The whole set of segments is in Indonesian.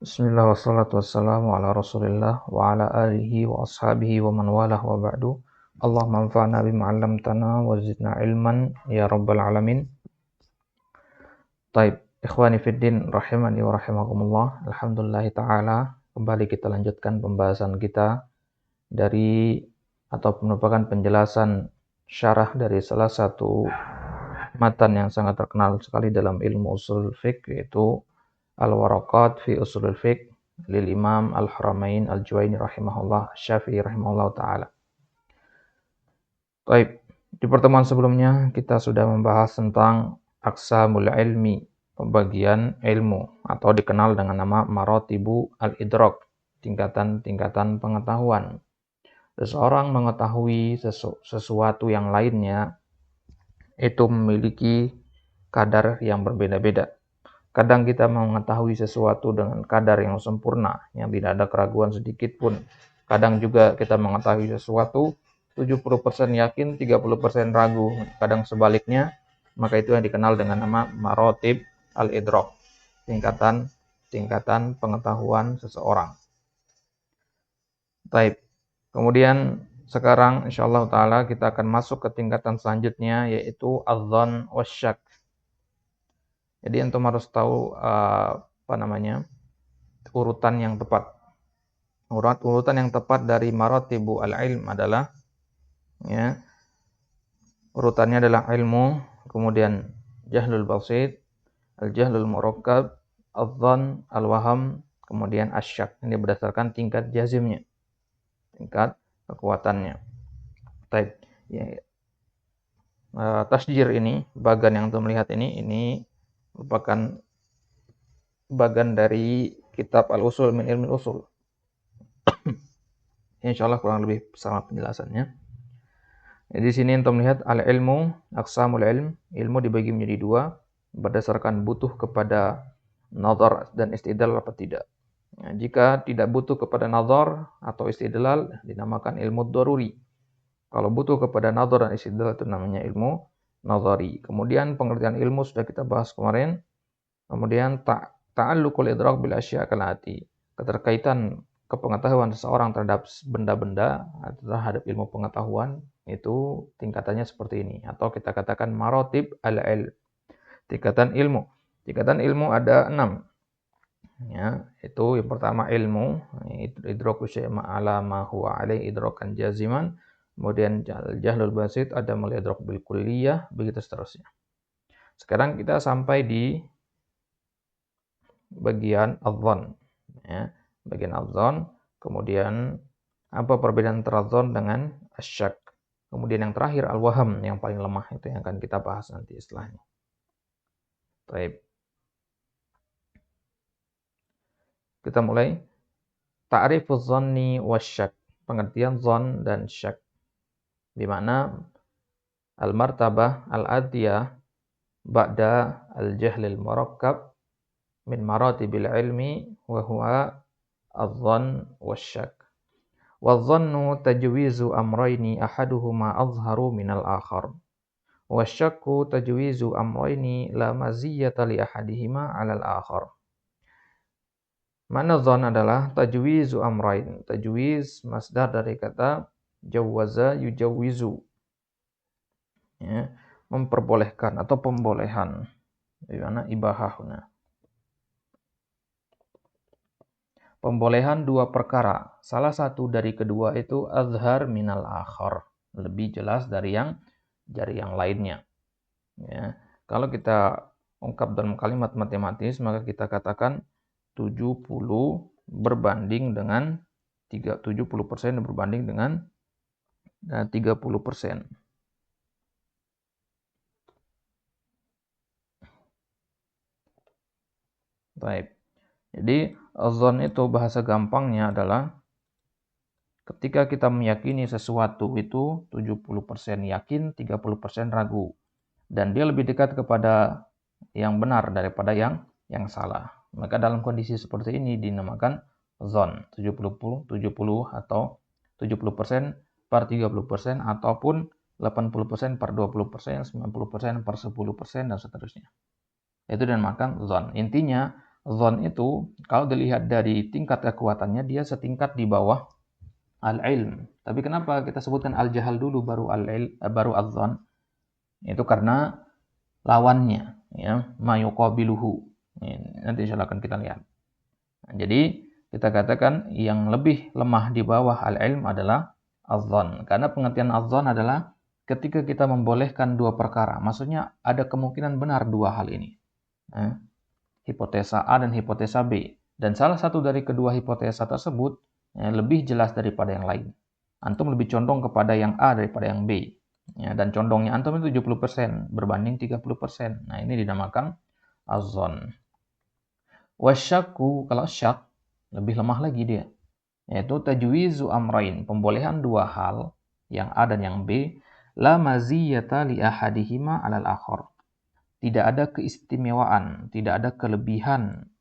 Bismillah wassalatu wassalamu ala rasulillah wa ala alihi wa ashabihi wa man walah wa ba'du. Allahumma anfa'na bima 'allamtana wa zidna ilman ya rabbal alamin. Taib, ikhwani fiddin rahimani wa rahimakumullah. Alhamdulillah ta'ala, kembali kita lanjutkan pembahasan kita dari atau merupakan penjelasan syarah dari salah satu matan yang sangat terkenal sekali dalam ilmu usul fiqh, yaitu Al-Waraqat fi Ushulul Fiqh lil Imam Al-Haramain Al-Juwaini rahimahullah Syafi'i rahimahullah ta'ala. Baik, di pertemuan sebelumnya kita sudah membahas tentang aqsamul ilmi, pembagian ilmu, atau dikenal dengan nama maratibu al-idrak, tingkatan-tingkatan pengetahuan. Seseorang mengetahui sesuatu yang lainnya itu memiliki kadar yang berbeda-beda. Kadang kita mengetahui sesuatu dengan kadar yang sempurna, yang tidak ada keraguan sedikit pun. Kadang juga kita mengetahui sesuatu 70% yakin, 30% ragu. Kadang sebaliknya, maka itu yang dikenal dengan nama maratib al-idrak, tingkatan pengetahuan seseorang. Baik. Kemudian sekarang insyaallah taala kita akan masuk ke tingkatan selanjutnya, yaitu adzan wasyak. Jadi antum harus tahu urutan yang tepat. Urutan yang tepat dari maratibu al-ilm adalah urutannya adalah ilmu, kemudian jahlul basit, al-jahlul murakkab, adzan, al-waham, kemudian asyak. Ini berdasarkan tingkat jazimnya, tingkat kekuatannya. Baik. Tasjir ini, bagan yang antum lihat ini merupakan bagan dari kitab Al-Usul min Ilmi Usul. Insyaallah kurang lebih sama penjelasannya. Jadi di sini antum lihat al-ilmu, aqsamul ilmu dibagi menjadi dua berdasarkan butuh kepada nazar dan istidlal apa tidak. Jika tidak butuh kepada nazar atau istidlal dinamakan ilmu daruri. Kalau butuh kepada nazar dan istidlal itu namanya ilmu nazari. Kemudian pengertian ilmu sudah kita bahas kemarin. Kemudian ta'alluqul idrak bil asya' kalati. Keterkaitan kepengetahuan seseorang terhadap benda-benda atau terhadap ilmu pengetahuan itu tingkatannya seperti ini, atau kita katakan maratib al-ilm, tingkatan ilmu. Tingkatan ilmu ada 6. Itu yang pertama ilmu, idraku syai' ma'ala ma huwa alaihi idrakan jaziman. Kemudian jahlul basit, ada mal-idrak bil kulliyah, begitu seterusnya. Sekarang kita sampai di bagian adzan. Bagian adzan, kemudian apa perbedaan antara adzan dengan asyak. Kemudian yang terakhir al-waham, yang paling lemah, itu yang akan kita bahas nanti setelahnya. Baik. Kita mulai. Ta'rifuz zanni wasyak, pengertian zan dan syak. Di mana al-martabah al-adiyah ba'da al-jahlil murakkab min maratibil ilmi wa huwa adh-dhann wasyak. Wadh-dhannu tajwizu amrayni ahaduhuma azharu minal akhar. Wasyakku tajwizu amrayni la maziyyata li ahadihima 'alal akhar. Mana dhann adalah tajwizu amrayn. Tajwiz masdar dari kata jawaza yujawwizu. Memperbolehkan atau pembolehan. Di mana ibahahuna. Pembolehan dua perkara. Salah satu dari kedua itu azhar minal akhar. Lebih jelas dari yang lainnya. Kalau kita ungkap dalam kalimat matematis, maka kita katakan 70 berbanding dengan 70% berbanding dengan 30%. Baik. Jadi adzan itu bahasa gampangnya adalah ketika kita meyakini sesuatu itu 70% yakin, 30% ragu. Dan dia lebih dekat kepada yang benar daripada yang salah. Maka dalam kondisi seperti ini dinamakan dzan, 70 atau 70% per 30% ataupun 80% per 20%, 90% per 10% dan seterusnya. Itu dinamakan dzan. Intinya Dhon itu kalau dilihat dari tingkat kekuatannya dia setingkat di bawah al-ilm. Tapi kenapa kita sebutkan al-jahal dulu baru baru adh-dhon? Itu karena lawannya ya, ma yuqabiluhu. Nanti insyaallah akan kita lihat. Nah, jadi kita katakan yang lebih lemah di bawah al-ilm adalah adh-dhon. Karena pengertian adh-dhon adalah ketika kita membolehkan dua perkara. Maksudnya ada kemungkinan benar dua hal ini. Hipotesa A dan hipotesa B. Dan salah satu dari kedua hipotesa tersebut lebih jelas daripada yang lain. Antum lebih condong kepada yang A daripada yang B. Ya, dan condongnya antum itu 70% berbanding 30%. Nah, ini dinamakan adh-dhon. Wasyakku, kalau syak, lebih lemah lagi dia. Yaitu tajwizu amrain, pembolehan dua hal, yang A dan yang B, la maziyata li ahadihima alal akhar. Tidak ada keistimewaan, tidak ada kelebihan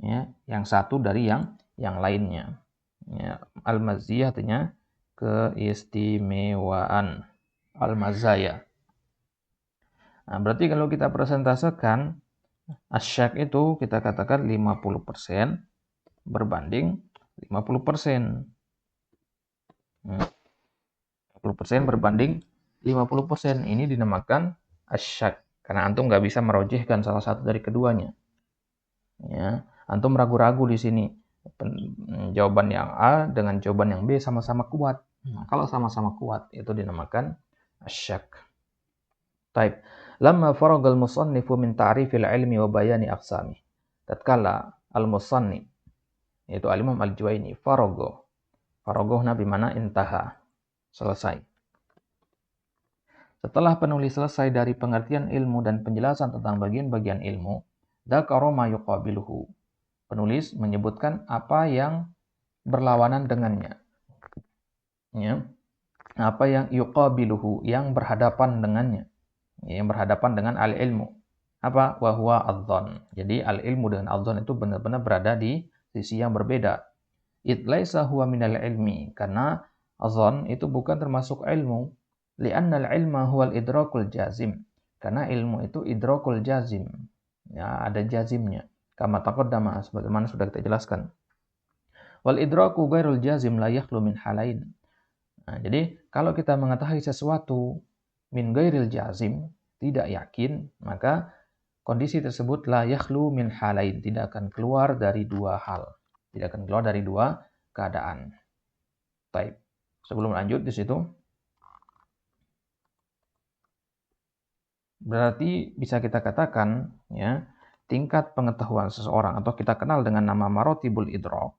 ya, yang satu dari yang lainnya. Ya, al-maziyah artinya keistimewaan. Al-mazaya. Nah, berarti kalau kita presentasekan asyak itu kita katakan 50% berbanding 50%. 50% berbanding 50%. Ini dinamakan asyak. Karena antum nggak bisa merojihkan salah satu dari keduanya. Ya, antum ragu-ragu di sini. Jawaban yang A dengan jawaban yang B sama-sama kuat. Nah, kalau sama-sama kuat itu dinamakan asyak. Taib. Lamma faragal musannifu min ta'rifil ilmi wa bayani aqsami. Tatkala al-musannif yaitu al-Imam Al-Juwaini farago. Faragohna bimana intaha. Selesai. Setelah penulis selesai dari pengertian ilmu dan penjelasan tentang bagian-bagian ilmu, dzakara ma yuqabiluhu. Penulis menyebutkan apa yang berlawanan dengannya. Ya. Apa yang yuqabiluhu, yang berhadapan dengannya. Yang berhadapan dengan al-ilmu. Apa? Wa huwa adh-dhon. Jadi al-ilmu dengan adh-dhon itu benar-benar berada di sisi yang berbeda. It laisa huwa minal ilmi. Karena adh-dhon itu bukan termasuk ilmu. Li'anna al-ilma huwal idrakul jazim. Karena ilmu itu idrakul jazim. Ya, ada jazimnya. Kama taqaddama, sebagaimana sudah kita jelaskan. Wal idraku ghairul jazim la yakhlu min halain. Nah, jadi kalau kita mengetahui sesuatu min ghairil jazim, tidak yakin, maka kondisi tersebut la yakhlu min halain, tidak akan keluar dari dua hal. Tidak akan keluar dari dua keadaan. Baik. Sebelum lanjut di situ, berarti bisa kita katakan ya, tingkat pengetahuan seseorang atau kita kenal dengan nama marotibul idrak.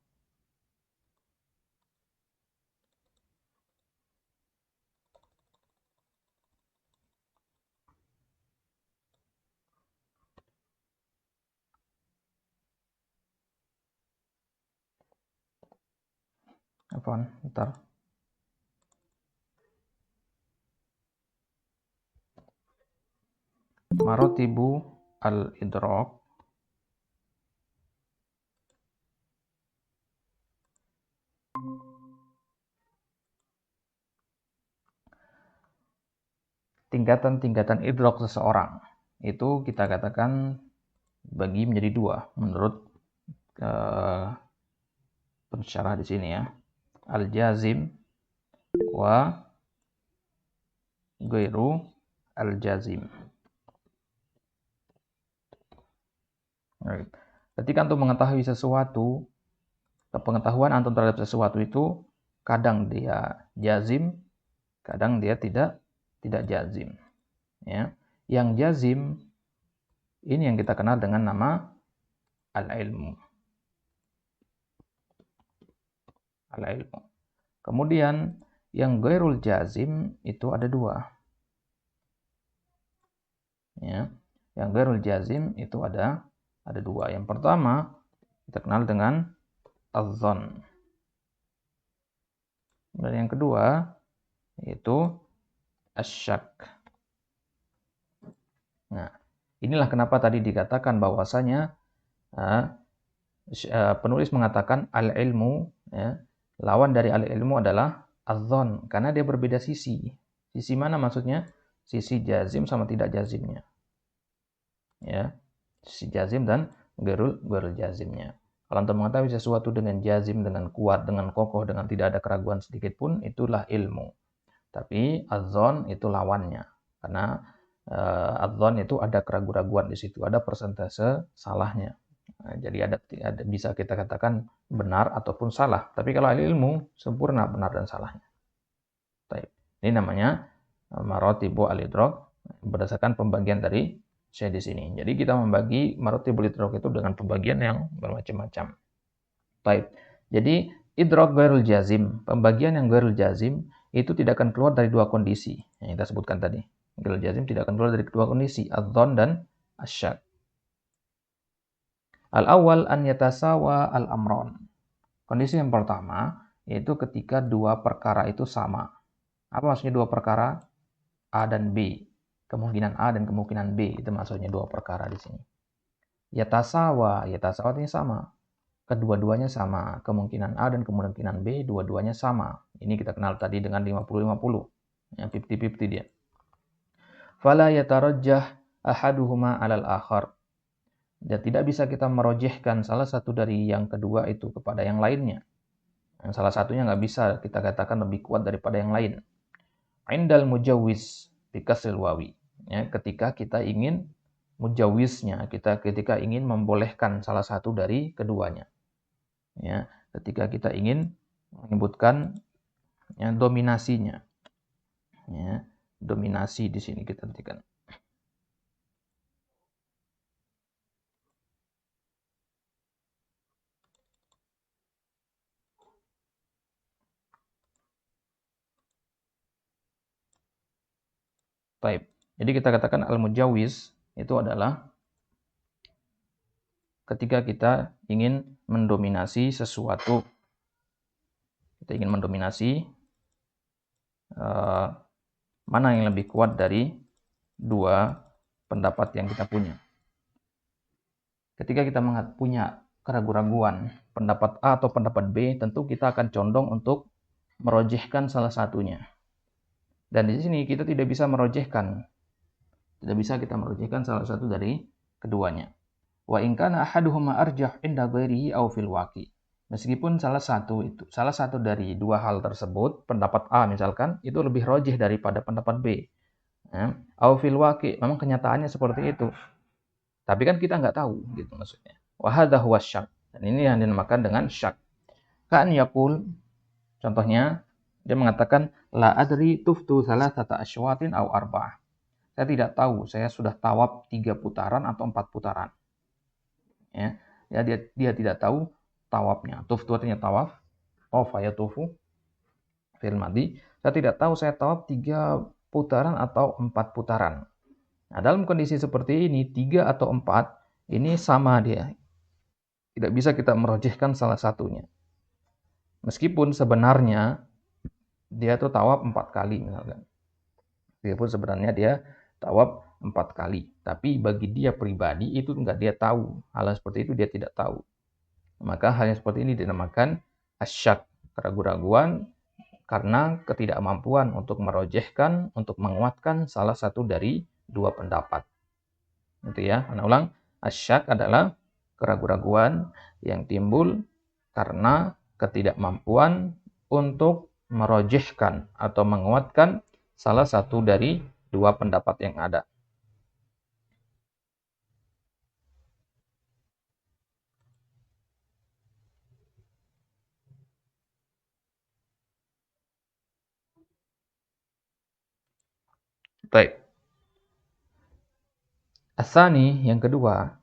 Apaan? Bentar. Marotibu al-idrak tingkatan-tingkatan idrak seseorang itu kita katakan bagi menjadi dua menurut pensyarah di sini ya. Al-jazim wa ghairu al-jazim. Ketika antum mengetahui sesuatu, pengetahuan antum terhadap sesuatu itu kadang dia jazim, kadang dia tidak jazim. Ya. Yang jazim ini yang kita kenal dengan nama al-ilmu. Al-ilmu. Kemudian yang ghairul jazim itu ada dua. Ya. Yang ghairul jazim itu ada dua. Yang pertama kita kenal dengan adh-dhon. Dan yang kedua yaitu asyak. Nah, inilah kenapa tadi dikatakan bahwasanya penulis mengatakan al-ilmu ya, lawan dari al-ilmu adalah adh-dhon karena dia berbeda sisi. Sisi mana maksudnya? Sisi jazim sama tidak jazimnya. Ya. Sisi jazim dan ghairul jazimnya. Kalau antum mengetahui sesuatu dengan jazim, dengan kuat, dengan kokoh, dengan tidak ada keraguan sedikit pun, itulah ilmu. Tapi adzon itu lawannya. Karena adzon itu ada keraguan-keraguan di situ, ada persentase salahnya. Nah, jadi ada bisa kita katakan benar ataupun salah. Tapi kalau ilmu sempurna benar dan salahnya. Baik. Ini namanya maratibu al-idrak berdasarkan pembagian dari saya di sini. Jadi kita membagi maratibul idrak itu dengan pembagian yang bermacam-macam. Baik. Jadi idrak ghairul jazim, pembagian yang ghairul jazim itu tidak akan keluar dari dua kondisi yang kita sebutkan tadi. Ghairul jazim tidak akan keluar dari dua kondisi, adzon dan asyak. Al-awwal an yatasawa al-amron. Kondisi yang pertama yaitu ketika dua perkara itu sama. Apa maksudnya dua perkara? A dan B. Kemungkinan A dan kemungkinan B. Itu maksudnya dua perkara di sini. Yatasawa ini sama. Kedua-duanya sama. Kemungkinan A dan kemungkinan B, dua-duanya sama. Ini kita kenal tadi dengan 50-50. Yang 50-50 dia. Fala yatarajjah ahaduhuma alal akhar. Dan tidak bisa kita merojehkan salah satu dari yang kedua itu kepada yang lainnya. Yang salah satunya nggak bisa kita katakan lebih kuat daripada yang lain. Indal mujawwiz bikasril wawi. Ya, ketika kita ingin mujawiznya, ketika ingin membolehkan salah satu dari keduanya. Ya, ketika kita ingin menyebutkan ya, dominasinya. Ya, dominasi di sini kita artikan. Baik. Jadi kita katakan al-mujawiz itu adalah ketika kita ingin mendominasi sesuatu. Kita ingin mendominasi mana yang lebih kuat dari dua pendapat yang kita punya. Ketika kita punya keraguan-raguan pendapat A atau pendapat B, tentu kita akan condong untuk merojehkan salah satunya. Dan di sini kita tidak bisa merojehkan. Tidak bisa kita merojehkan salah satu dari keduanya. Wa in kana ahaduhuma arjah inda ghairihi aw fil waqi. Meskipun salah satu dari dua hal tersebut, pendapat A misalkan, itu lebih rojih daripada pendapat B. Ya, aw fil waqi, memang kenyataannya seperti itu. Tapi kan kita nggak tahu, gitu maksudnya. Wa hadza huwa syak. Dan ini yang dinamakan dengan syak. Kan yaqul, contohnya, dia mengatakan, la adri tuftu salasata asywatin aw arba'ah. Saya tidak tahu, saya sudah tawaf 3 putaran atau 4 putaran. Ya, dia tidak tahu tawafnya. Tuftu artinya tawaf. Tawafa yatufu fil madi. Saya tidak tahu saya tawaf 3 putaran atau 4 putaran. Nah, dalam kondisi seperti ini 3 atau 4 ini sama dia. Tidak bisa kita merojihkan salah satunya. Meskipun sebenarnya dia tuh tawaf 4 kali misalkan. Meskipun sebenarnya dia tawaf 4 kali. Tapi bagi dia pribadi itu enggak dia tahu. Hal seperti itu dia tidak tahu. Maka hal yang seperti ini dinamakan asyak, keraguan-raguan karena ketidakmampuan untuk merojehkan, untuk menguatkan salah satu dari dua pendapat. Itu ya, ana ulang. Asyak adalah keraguan-raguan yang timbul karena ketidakmampuan untuk merojehkan atau menguatkan salah satu dari dua pendapat yang ada. Baik. Asani yang kedua,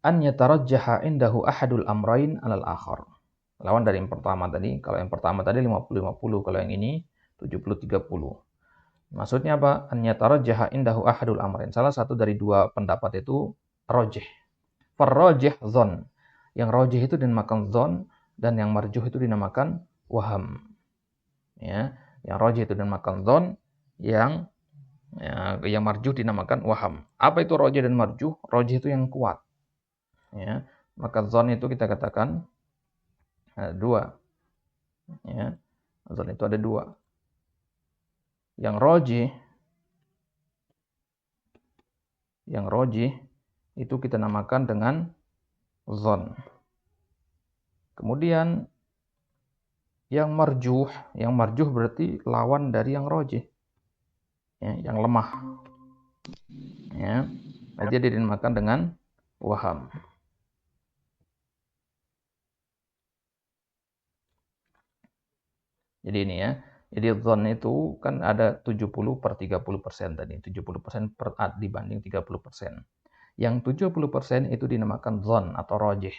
an yatarajjaha indahu ahadul amrayn alal akhar. Lawan dari yang pertama tadi, kalau yang pertama tadi 50-50, kalau yang ini 70-30. Maksudnya apa? An yatarajjaha indahu ahadul amrayn. Salah satu dari dua pendapat itu rajih. Farrajih dzon. Yang rajih itu dinamakan dzon dan yang marjuh itu dinamakan waham. Ya, yang rajih itu dinamakan dzon, yang marjuh dinamakan waham. Apa itu rajih dan marjuh? Rajih itu yang kuat. Ya, maka dzon itu kita katakan ada dua. Ya, dzon itu ada dua. Yang rajih itu kita namakan dengan Zon. Kemudian yang marjuh berarti lawan dari yang rojih, ya, yang lemah. Ya, dia dinamakan dengan waham. Jadi ini ya. Jadi zon itu kan ada 70/30% tadi. 70% dibanding 30%. Yang 70% itu dinamakan zon atau rojih.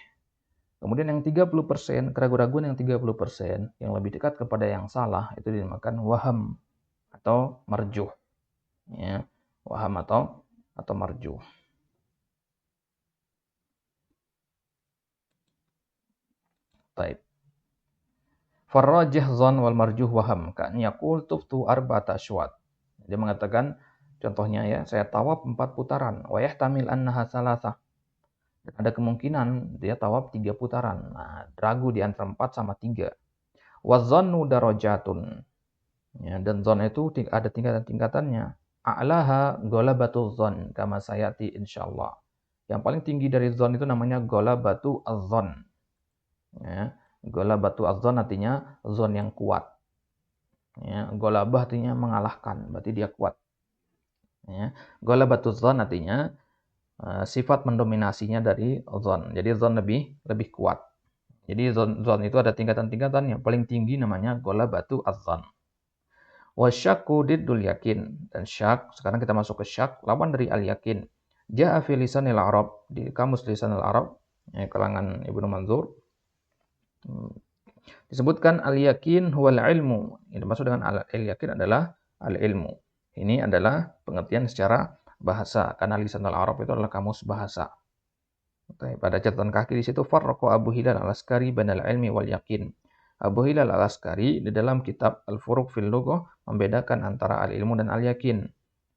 Kemudian yang 30%, keraguan-raguan yang 30%, yang lebih dekat kepada yang salah, itu dinamakan waham atau marjuh. Ya, waham atau marjuh. Baik. Farrajih zon wal marjuh waham. Kan yaqul tuftu arba'ata asywat. Dia mengatakan, contohnya ya, saya tawaf 4 putaran. Wa yahtamil annaha salasah. Dan ada kemungkinan dia tawaf 3 putaran. Nah, ragu di antara 4 sama 3. Wa zannu darajatun. Ya, dan zon itu ada tingkatan-tingkatannya. A'laha ghalabatu zon kama sayati insyaallah. Yang paling tinggi dari zon itu namanya ghalabatu az-zon. Ya, ghalabatu az-zon artinya zon yang kuat. Ya, ghalabah artinya mengalahkan, berarti dia kuat. Ya, ghalabatu zon artinya sifat mendominasinya dari zon. Jadi zon lebih kuat. Jadi zon itu ada tingkatan-tingkatan. Yang paling tinggi namanya ghalabatu az-zon. Wasyakku diddul yakin. Dan syak, sekarang kita masuk ke syak, lawan dari al-yakin. Ja'a fi lisanil Arab, di kamus lisanil Arab, ya, kalangan Ibnu Manzur, disebutkan al-yakin huwal ilmu. Yang dimaksud dengan al-yakin adalah al-ilmu. Ini adalah pengertian secara bahasa, karena lisanul Arab itu adalah kamus bahasa. Pada catatan kaki di situ farraqa Abu Hilal al-Askari bainal ilmi wal yakin. Abu Hilal al-Askari di dalam kitab Al-Furuq fil Lughah membedakan antara al-ilmu dan al-yakin.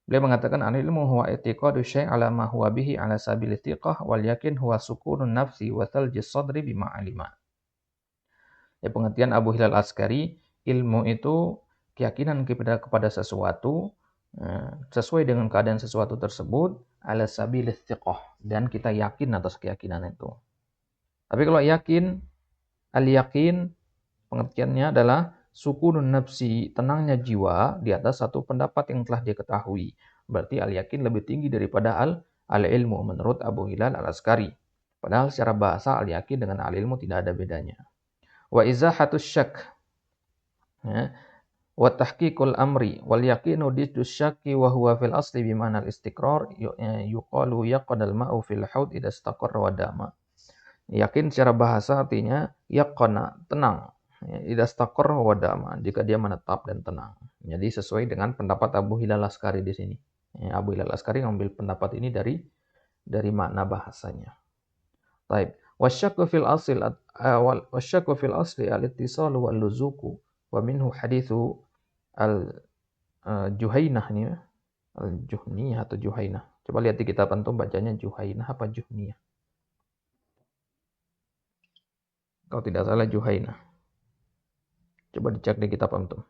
Beliau mengatakan al-ilmu huwa i'tiqadu syai' ala ma huwa bihi ala sabil istiqah wal yakin huwa sukunun nafsi wa thaljis sadri bima alima. Ya, pengertian Abu Hilal al-Askari, ilmu itu keyakinan kepada sesuatu sesuai dengan keadaan sesuatu tersebut ala sabil istiqah, dan kita yakin atas keyakinan itu. Tapi kalau yakin, al-yakin pengertiannya adalah sukunun nafsi, tenangnya jiwa di atas satu pendapat yang telah dia ketahui. Berarti al-yakin lebih tinggi daripada al-ilmu menurut Abu Hilal al-Askari. Padahal secara bahasa al-yakin dengan al-ilmu tidak ada bedanya. Wa izahatus syak. Ya. Wa tahqiqul amri wal yaqinu diddu syakki wa huwa fil asli bi ma'na al-istiqrar yuqalu yaqadal ma'u fil haud idza istaqarra wa dama. Yakin secara bahasa artinya yaqana, tenang. Idza istaqarra wa dama, jika dia menetap dan tenang. Jadi sesuai dengan pendapat Abu Hilal Askari di sini. Abu Hilal Askari mengambil pendapat ini dari makna bahasanya. Baik. Wasyakku fil asli al-ittisal wal luzuku wa minhu hadithu al-Juhainah ini, al-Juhniyah atau Juhainah. Coba lihat di kitab antum bacanya Juhainah apa Juhniyah. Kalau tidak salah Juhainah. Coba dicek di kitab antum.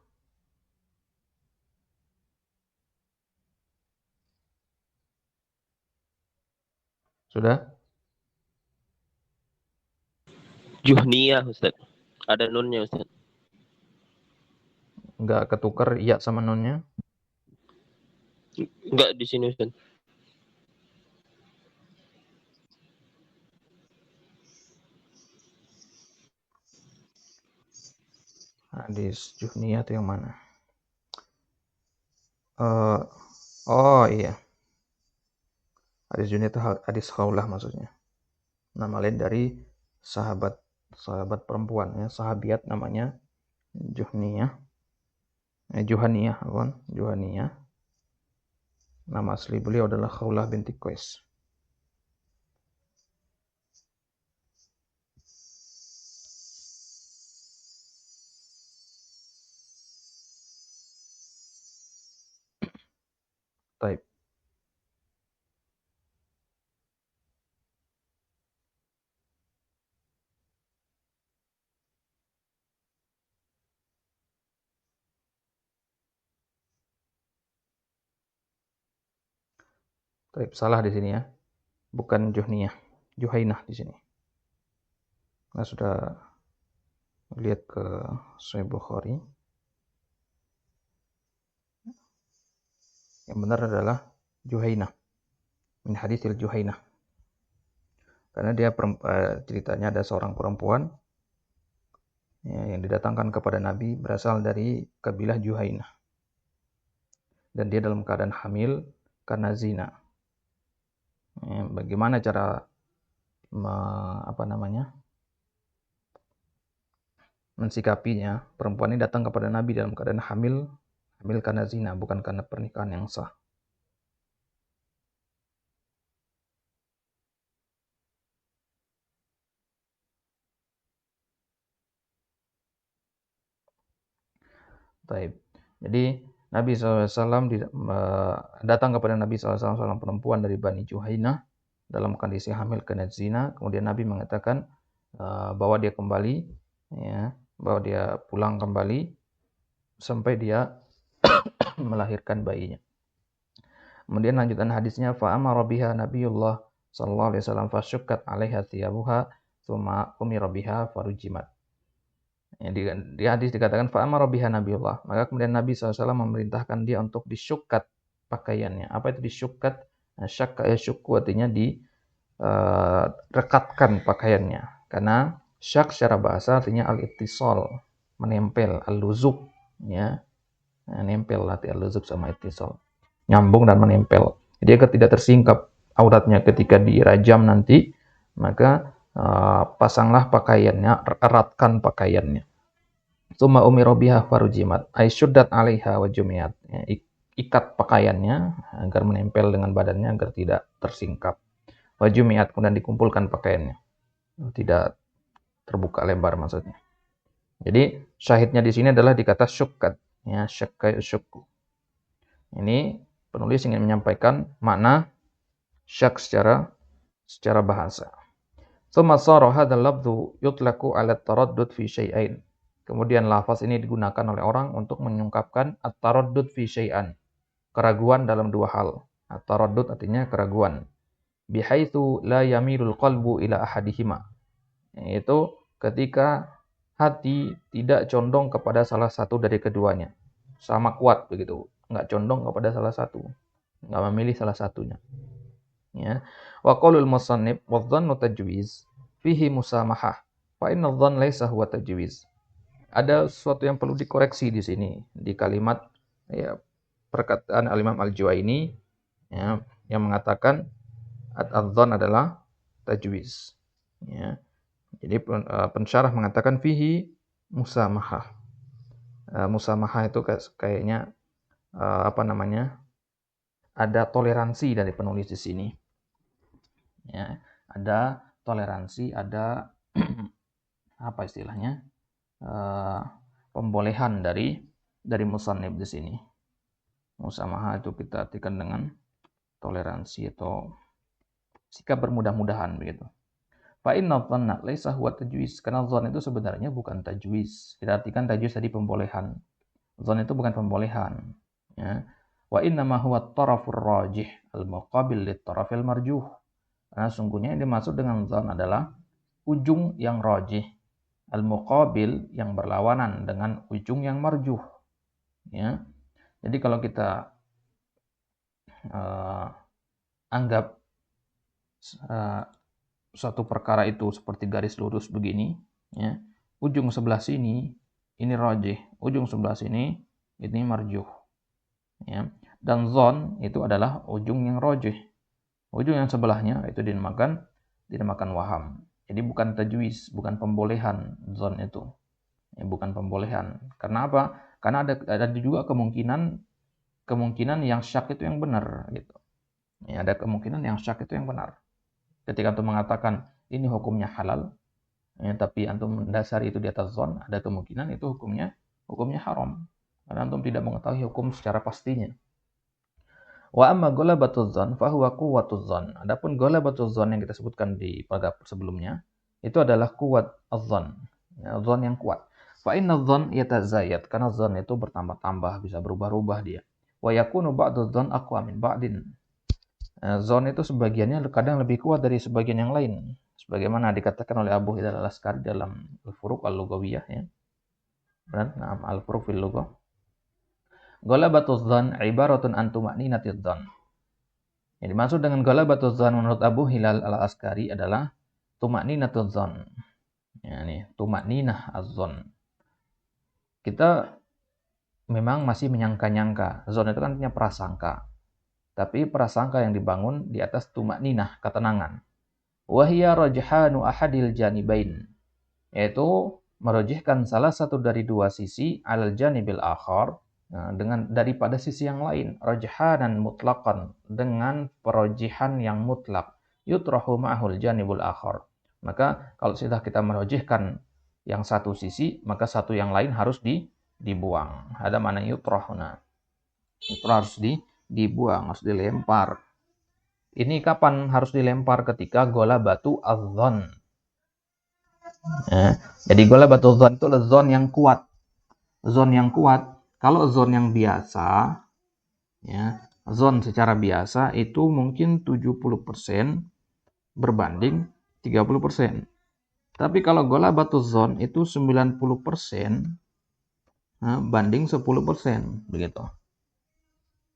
Sudah? Juhniyah, Ustaz. Ada nunnya, Ustaz. Enggak ketukar iya sama nunnya? Enggak di sini, Ustaz. Hadis Juhniyah itu yang mana? Oh iya. Hadis Juhniyah itu hadis Khawlah maksudnya. Nama lain dari sahabat perempuan ya, sahabiat namanya Juhniyah. Juhaniyah, Juhaniyah. Nama asli beliau adalah Khawlah binti Qais. Taib. Taib, salah di sini ya. Bukan Juhniyah, Juhainah di sini. Kita sudah lihat ke Sahih Bukhari. Yang benar adalah Juhainah, min haditsil Juhainah. Karena dia ceritanya ada seorang perempuan ya, yang didatangkan kepada Nabi berasal dari kabilah Juhainah. Dan dia dalam keadaan hamil karena zina. Ya, bagaimana cara mensikapinya? Perempuan ini datang kepada Nabi dalam keadaan hamil karena zina, bukan karena pernikahan yang sah. Taib. Jadi Nabi SAW datang kepada Nabi SAW seorang perempuan dari Bani Juhainah dalam kondisi hamil karena zina. Kemudian Nabi mengatakan bahwa dia kembali, ya, bahwa dia pulang kembali sampai dia melahirkan bayinya. Kemudian lanjutan hadisnya, fa'amara biha Nabiullah sallallahu alaihi wasallam fasyukkat 'alaiha thiyabuha tsumma umira biha farujimat. Ya, di hadis dikatakan fa'amara biha Nabiullah, maka kemudian Nabi SAW memerintahkan dia untuk disyukkat pakaiannya. Apa itu disyukkat? Nah, syakka syukku artinya rekatkan pakaiannya. Karena syak secara bahasa artinya al-ittisal, menempel, al-luzuk, ya. Nah, nempel arti al-luzuk sama ittisal. Nyambung dan menempel. Jadi agar tidak tersingkap auratnya ketika dirajam nanti, maka pasanglah pakaiannya, eratkan pakaiannya. Tsumma umira biha farujimat, ay syuddat 'alaiha wa jumiyat. Ya, ikat pakaiannya agar menempel dengan badannya agar tidak tersingkap. Wa jumiyat, kemudian dikumpulkan pakaiannya. Tidak terbuka lebar maksudnya. Jadi syahidnya di sini adalah di kata syukkat, ya, syakka syukku. Ini penulis ingin menyampaikan makna syak secara bahasa. Tsumma sara hadzal lafdhu yutlaqu 'ala at-taraddud fi syai'ain. Kemudian lafaz ini digunakan oleh orang untuk mengungkapkan at-taraddud fi syai'an, keraguan dalam dua hal. At-taraddud artinya keraguan. Bihaitsu la yamilul qalbu ila ahadihima. Yaitu ketika hati tidak condong kepada salah satu dari keduanya. Sama kuat begitu, enggak condong kepada salah satu. Enggak memilih salah satunya. Ya. Wa qaulul musannif wa dhannu tajwiz fihi musamahah. Fa inna dhann laisa huwa tajwiz. Ada sesuatu yang perlu dikoreksi di sini di kalimat, ya, perkataan Al-Imam Al-Juwaini, ya, yang mengatakan ad-dhann adalah tajwiz, ya. Jadi pensyarah mengatakan fihi musamahah. Musamahah itu kayaknya ada toleransi dari penulis di sini. Ya, ada toleransi, ada apa istilahnya? Pembolehan dari musannif di sini. Musamahah itu kita artikan dengan toleransi atau sikap bermudah-mudahan begitu. Fa inna dhanna laisa huwa tajwiz. Karena dhann itu sebenarnya bukan tajwiz. Kita artikan tajwiz tadi pembolehan. Dhann itu bukan pembolehan, ya. Wa inna ma huwa at-tarafur rajih al-muqabil lit-tarafil marjuh. Karena sungguhnya yang dimaksud dengan dhann adalah ujung yang rajih, al-muqabil yang berlawanan dengan ujung yang marjuh, ya. Jadi kalau kita anggap suatu perkara itu seperti garis lurus begini, ya. Ujung sebelah sini ini rajih, ujung sebelah sini ini marjuh, ya. Dan dhann itu adalah ujung yang rajih. Ujung yang sebelahnya itu dinamakan waham. Jadi bukan tajwiz, bukan pembolehan dhann itu. Ya, bukan pembolehan. Karena apa? Karena ada juga kemungkinan yang syak itu yang benar gitu. Ya, ada kemungkinan yang syak itu yang benar. Ketika antum mengatakan ini hukumnya halal, ya, tapi antum mendasari itu di atas dhann, ada kemungkinan itu hukumnya haram. Karena antum tidak mengetahui hukum secara pastinya. Wa amma ghalabatuz dhann fa huwa quwwatuz dhann. Adapun ghalabatuz dhann yang kita sebutkan di paragraf sebelumnya itu adalah kuwat az-dhann. Ya, dhann yang kuat. Fa inna dhann yatazayad, karena dhann itu bertambah-tambah, bisa berubah-ubah dia. Wa yakunu ba'duz dhann aqwa min ba'din. Dhann itu sebagiannya kadang lebih kuat dari sebagian yang lain. sebagaimana dikatakan oleh Abu Hilal Al-Askari dalam Al-Furuq Al-Lughawiyah ya. Benar? Nah, Al-Furuq fil Lughah. Ghalabatuz dzan ibaratun an tuma'ninatidz dzan. Yang dimaksud dengan ghalabatuz dzan menurut Abu Hilal Al-Askari adalah tuma'ninatudz dzan. Ya, nih, tuma'ninah az-dzan. Kita memang masih menyangka-nyangka. Dzan itu kan artinya prasangka. Tapi prasangka yang dibangun di atas tuma'ninah, ketenangan. Wahia rajhanu ahadil janibain, yaitu merojihkan salah satu dari dua sisi alal janibil akhar, dengan daripada sisi yang lain, rajhanan mutlaqan, dengan perojihan yang mutlak, yutrahu ma'ahul janibul akhar. Maka kalau sudah kita merojihkan yang satu sisi, maka satu yang lain harus dibuang. Ada mana yutrahuna. Itu harus dibuang, harus dilempar. Ini kapan harus dilempar? Ketika ghalabatu adz-dzan. Ya, jadi ghalabatu adz-dzan itu dzan yang kuat. Dzan yang kuat. Kalau dzan yang biasa, ya, dzan secara biasa itu mungkin 70% berbanding 30%. Tapi kalau ghalabatu adz-dzan itu 90% banding 10%, begitu.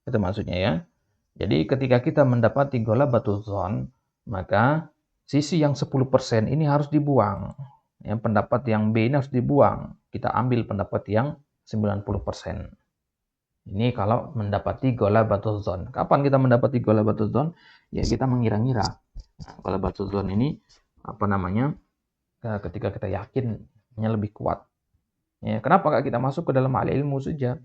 Itu maksudnya ya. Jadi ketika kita mendapati ghalabatuz dzan, maka sisi yang 10% ini harus dibuang. Ya, pendapat yang B ini harus dibuang. Kita ambil pendapat yang 90%. Ini kalau mendapati ghalabatuz dzan. Kapan kita mendapati ghalabatuz dzan? Ya kita mengira-ngira. Nah, ghalabatuz dzan ini ketika kita yakinnya lebih kuat. Ya, kenapa nggak kita masuk ke dalam ahli ilmu saja?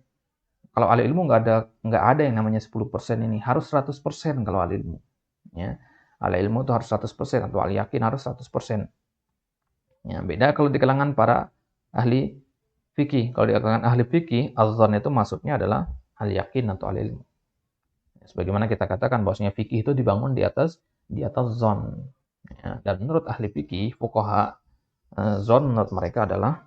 Kalau ahli ilmu nggak ada yang namanya 10% ini, harus 100% kalau ahli ilmu. Ya. Ahli ilmu itu harus 100% atau ahli yakin harus 100%. Ya, beda kalau di kalangan para ahli fikih. Kalau di kalangan ahli fikih, az-dzan itu maksudnya adalah ahli yakin atau ahli ilmu. Sebagaimana kita katakan bahwasanya fikih itu dibangun di atas dzan. Ya, dan menurut ahli fikih, fuqaha, dzan menurut mereka adalah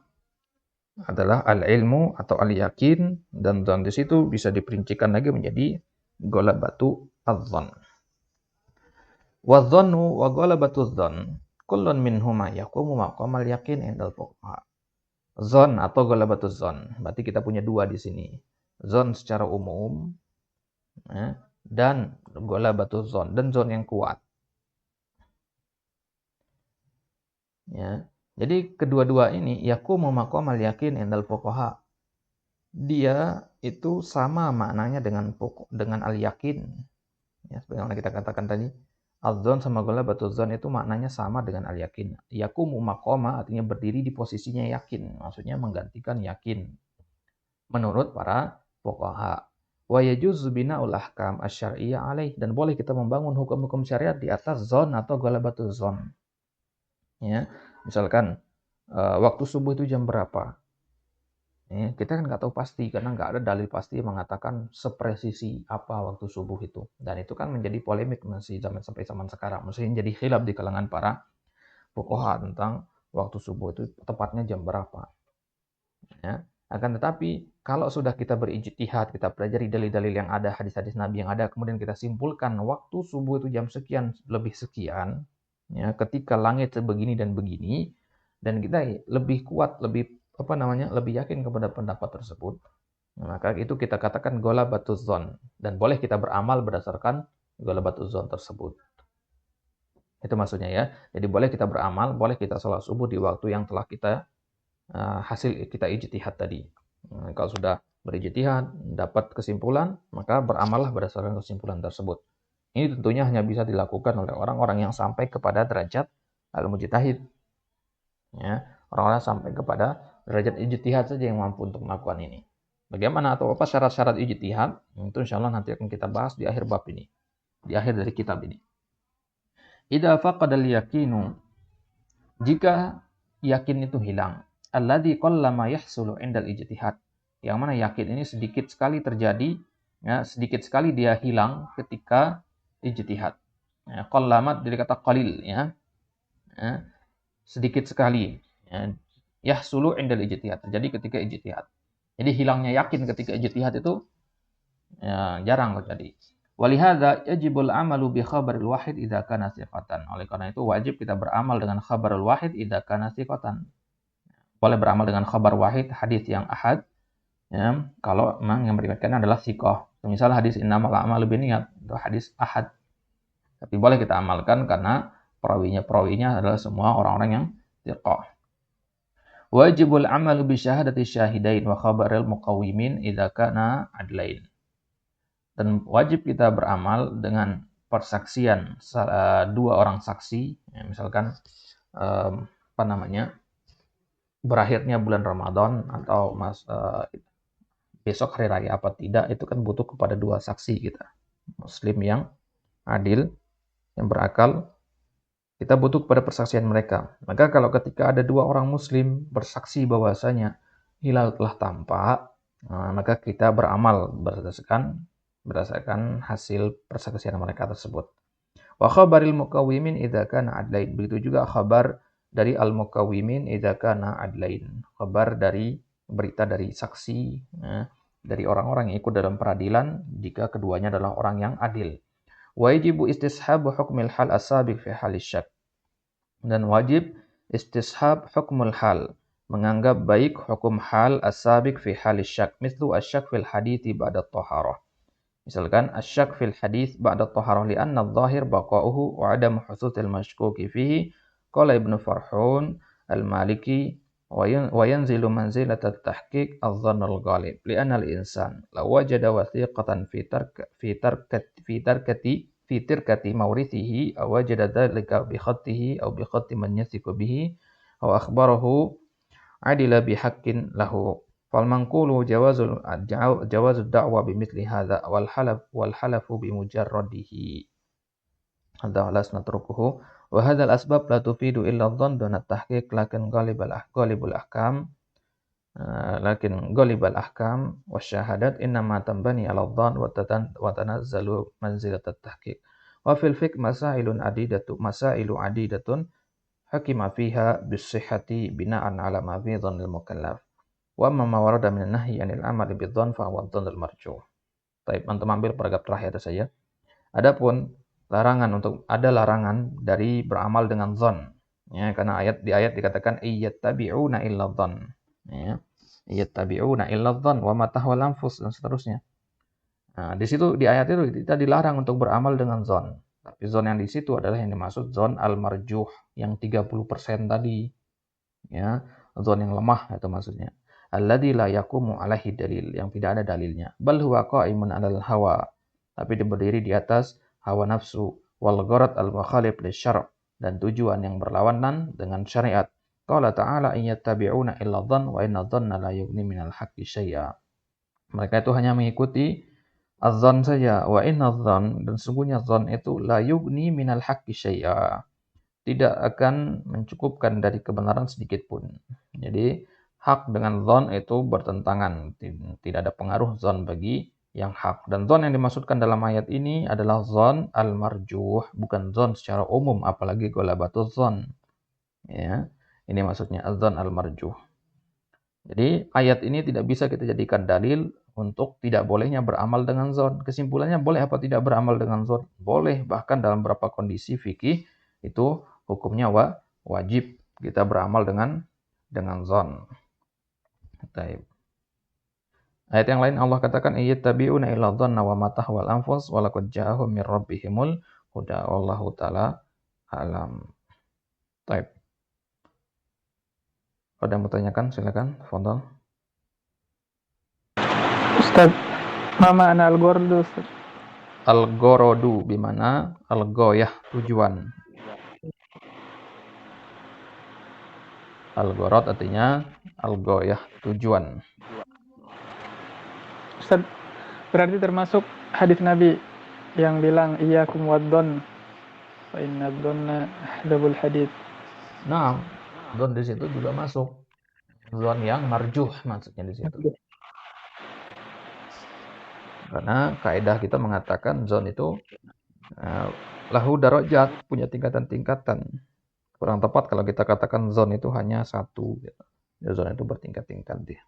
al-ilmu atau al-yakin, dan di situ bisa diperincikan lagi menjadi ghalabatu adz-dzan. Wa dzannu wa ghalabatu adz-dzan kullun minhuma yaqumu maqamal yakin indal fuqaha. Dzan atau ghalabatu adz-dzan. Berarti kita punya dua di sini. Dzan secara umum ya, dan ghalabatu adz-dzan, dan dzan yang kuat. Ya. Jadi kedua-dua ini yaqumu maqamal yakin indal fuqaha. Dia itu sama maknanya dengan al-yakin. Ya, sebagaimana kita katakan tadi, al-dzan sama ghalabatuz dzan itu maknanya sama dengan al-yakin. Yaqumu maqama artinya berdiri di posisinya yakin, maksudnya menggantikan yakin. Menurut para fuqaha. Wa yajuzu bina'ul ahkam asy-syar'iyyah alaih, dan boleh kita membangun hukum-hukum syariat di atas dzan atau ghalabatuz dzan. Ya, misalkan waktu subuh itu jam berapa? Ya, kita kan nggak tahu pasti karena nggak ada dalil pasti yang mengatakan sepresisi apa waktu subuh itu. Dan itu kan menjadi polemik masih sampai zaman sekarang. Masih menjadi khilaf di kalangan para fuqaha tentang waktu subuh itu tepatnya jam berapa. Ya. Akan tetapi kalau sudah kita berijtihad, kita pelajari dalil-dalil yang ada, hadis-hadis Nabi yang ada, kemudian kita simpulkan waktu subuh itu jam sekian lebih sekian, ya, ketika langit begini dan begini, dan kita lebih kuat, lebih yakin kepada pendapat tersebut, maka itu kita katakan ghalabatuz dzan, dan boleh kita beramal berdasarkan ghalabatuz dzan tersebut. Itu maksudnya ya. Jadi boleh kita beramal, boleh kita sholat subuh di waktu yang telah kita hasil kita ijtihad tadi. Kalau sudah berijtihad, dapat kesimpulan, maka beramallah berdasarkan kesimpulan tersebut. Ini tentunya hanya bisa dilakukan oleh orang-orang yang sampai kepada derajat al-mujtahid. Ya, orang-orang sampai kepada derajat ijtihad saja yang mampu untuk melakukan ini. Bagaimana atau apa syarat-syarat ijtihad? Itu insyaallah nanti akan kita bahas di akhir bab ini. Di akhir dari kitab ini. Idza faqadal yaqinu, jika yakin itu hilang, alladzi qallama yahsulu indal ijtihad, yang mana yakin ini sedikit sekali terjadi, ya, sedikit sekali dia hilang ketika ijtihad. Ya, qallama dari kata qalil, ya. Ya, sedikit sekali, ya. Yahsulu indal ijtihad, terjadi ketika ijtihad. Jadi hilangnya yakin ketika ijtihad itu ya, jarang terjadi. Walihada yajibul amalu bi khabaril wahid idza kana thiqatan. Oleh karena itu wajib kita beramal dengan khabarul wahid idza kana thiqatan. Boleh beramal dengan khabar wahid hadis yang ahad, ya, kalau memang yang meriwayatkan adalah thiqah. Misal hadis innamal a'malu binniyat, itu hadis ahad. Tapi boleh kita amalkan karena perawinya adalah semua orang-orang yang thiqah. Wajibul amalu bi syahadati syahidain wa khabaril muqawwimin idza kana adlain. Dan wajib kita beramal dengan persaksian dua orang saksi, ya, misalkan berakhirnya bulan Ramadan atau besok hari raya apa tidak, itu kan butuh kepada dua saksi kita, muslim yang adil, yang berakal, kita butuh kepada persaksian mereka. Maka kalau ketika ada dua orang muslim bersaksi bahwasanya hilal telah tampak, maka kita beramal berdasarkan hasil persaksian mereka tersebut. Wa khabaril muqawwimin idza kana adlain. Begitu juga khabar dari al-muqawwimin idza kana adlain. Khabar dari berita dari saksi, dari orang-orang yang ikut dalam peradilan jika keduanya adalah orang yang adil. Wajibu istishabu hukmil hal as-sabiq fi halis syak. Dan wajib istishab hukmul hal, menganggap baik hukum hal as-sabiq fi halis syak, mithlu asyak fil hadithi ba'da taharah. Misalkan asyak fil hadith ba'da taharah li'anna adh-dhahir baqa'uhu wa 'adam hususil mashkuki fihi, qala Ibnu Farhun al-Maliki wa yanzilu manzilat at-tahqiq adh-dhannul ghalib li'anna al-insan law wajada wathiqatan fi tirkati mawrithihi aw wajada dhalika bi khattihi aw bi khatti man yathiqu bihi aw akhbarahu adila bi haqqin lahu fal manqulu jawazud da'wa bimithli hadha wal halafu bi mujarradihi hadha la natrukuhu wa hadha al asbab la tufidu illa dhann dun at-tahqiq lakin ghalibul ahkam wasyahadat innama tanbani ala dhann wa tanazzalu manzilat at-tahqiq wa fil fiqh masailu adidatun hakima fiha bis-sihhati bina'an ala ma fi dhannil mukallaf wa amma ma warada min nahyi 'anil amali bidhann fa huwa dhannul marjuh. Baik, antum ambil paragraf terakhir saja. Adapun ada larangan dari beramal dengan dzan. Ya, karena di ayat dikatakan iyattabi'una illa dzan. Ya. Iyattabi'una illa dzan wa ma tahwal anfus dan seterusnya. Nah, di situ di ayat itu kita dilarang untuk beramal dengan dzan. Tapi dzan yang di situ adalah yang dimaksud dzan al-marjuh yang 30% tadi. Ya, dzan yang lemah itu maksudnya. Alladzi la yaqumu alaihi dalil, yang tidak ada dalilnya. Bal huwa qa'imun 'alal hawa, tapi berdiri di atas hawa nafsu, wal gharad al mukhalif lisyara', dan tujuan yang berlawanan dengan syariat. Qala ta'ala in yattabi'una illa dhann wa inna dhanna la yughni minal haqqi syai'a. Mereka itu hanya mengikuti az-dhann saja, wa inna dhann, dan sungguhnya dhann itu la yughni minal haqqi syai'a, tidak akan mencukupkan dari kebenaran sedikit pun. Jadi hak dengan dzan itu bertentangan, tidak ada pengaruh dzan bagi yang hak. Dan dzan yang dimaksudkan dalam ayat ini adalah dzan al-marjuh, bukan dzan secara umum, apalagi ghalabatuz dzan. Ya, ini maksudnya dzan al-marjuh. Jadi ayat ini tidak bisa kita jadikan dalil untuk tidak bolehnya beramal dengan dzan. Kesimpulannya boleh apa tidak beramal dengan dzan? Boleh, bahkan dalam beberapa kondisi fikih itu hukumnya wajib kita beramal dengan dzan. Taib. Ayat yang lain Allah katakan iyattabi'una illa dhanna wa ma tahwal anfus wa laqad ja'ahum mir rabbihimul huda wallahu ta'ala alam. Taib. Ada yang mau tanyakan silakan, fadhal. Ustaz, ma ma'na al-ghordu Ustaz? Al-ghorodu bimana al-ghoyah, tujuan. Al-ghorod artinya al-ghoyah, tujuan. Ustaz, berarti termasuk hadis Nabi yang bilang iyyakum wad-dhann fa inna ad-dhanna ahdabul hadits. Nah, dzan di situ juga masuk. Dzan yang marjuh maksudnya di situ. Karena kaidah kita mengatakan dzan itu lahu darajat, punya tingkatan-tingkatan. Kurang tepat kalau kita katakan dzan itu hanya satu. Gitu. Ya, dzan itu bertingkat-tingkat dia.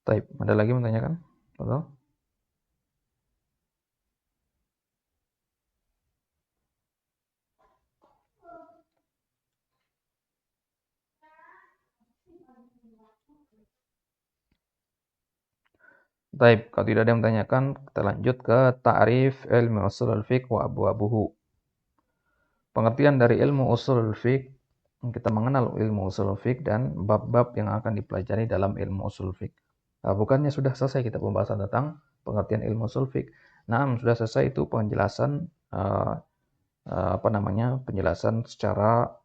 Taib, ada lagi menanyakan? Betul? Baik, kalau tidak ada yang menanyakan, kita lanjut ke ta'rif ilmu ushulul fiqh wa abwabuhu. Pengertian dari ilmu ushulul fiqh, kita mengenal ilmu ushulul fiqh dan bab-bab yang akan dipelajari dalam ilmu ushulul fiqh. Nah, bukannya sudah selesai kita pembahasan tentang pengertian ilmu ushulul fiqh. Nah, sudah selesai itu penjelasan penjelasan secara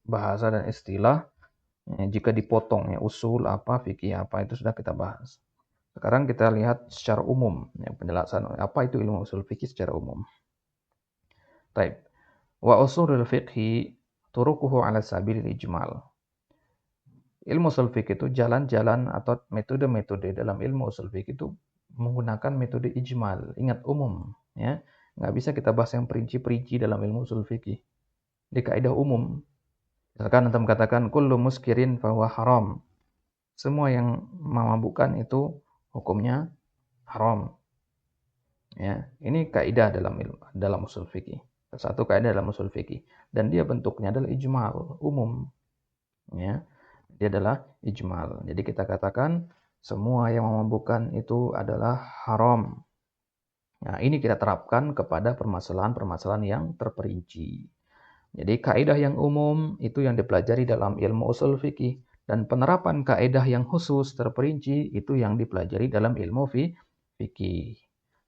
bahasa dan istilah. Jika dipotong ya usul apa, fikih apa, itu sudah kita bahas. Sekarang kita lihat secara umum, ya, penjelasan apa itu ilmu usul fikih secara umum. Baik. Wa usulul fiqhi turuquhu ala sabilil ijmal. Ilmu usul fikih itu jalan-jalan atau metode-metode dalam ilmu usul fikih itu menggunakan metode ijmal. Ingat umum, ya. Nggak bisa kita bahas yang perinci-perinci dalam ilmu usul fikih. Di kaidah umum, misalkan antum katakan kullu muskirin fahuwa haram. Semua yang memabukkan itu hukumnya haram. Ya, ini kaidah dalam usul fikih. Satu kaidah dalam usul fikih dan dia bentuknya adalah ijmal, umum. Ya. Dia adalah ijmal. Jadi kita katakan semua yang memabukkan itu adalah haram. Nah, ini kita terapkan kepada permasalahan-permasalahan yang terperinci. Jadi kaidah yang umum itu yang dipelajari dalam ilmu usul fikih. Dan penerapan kaidah yang khusus terperinci itu yang dipelajari dalam ilmu fikih.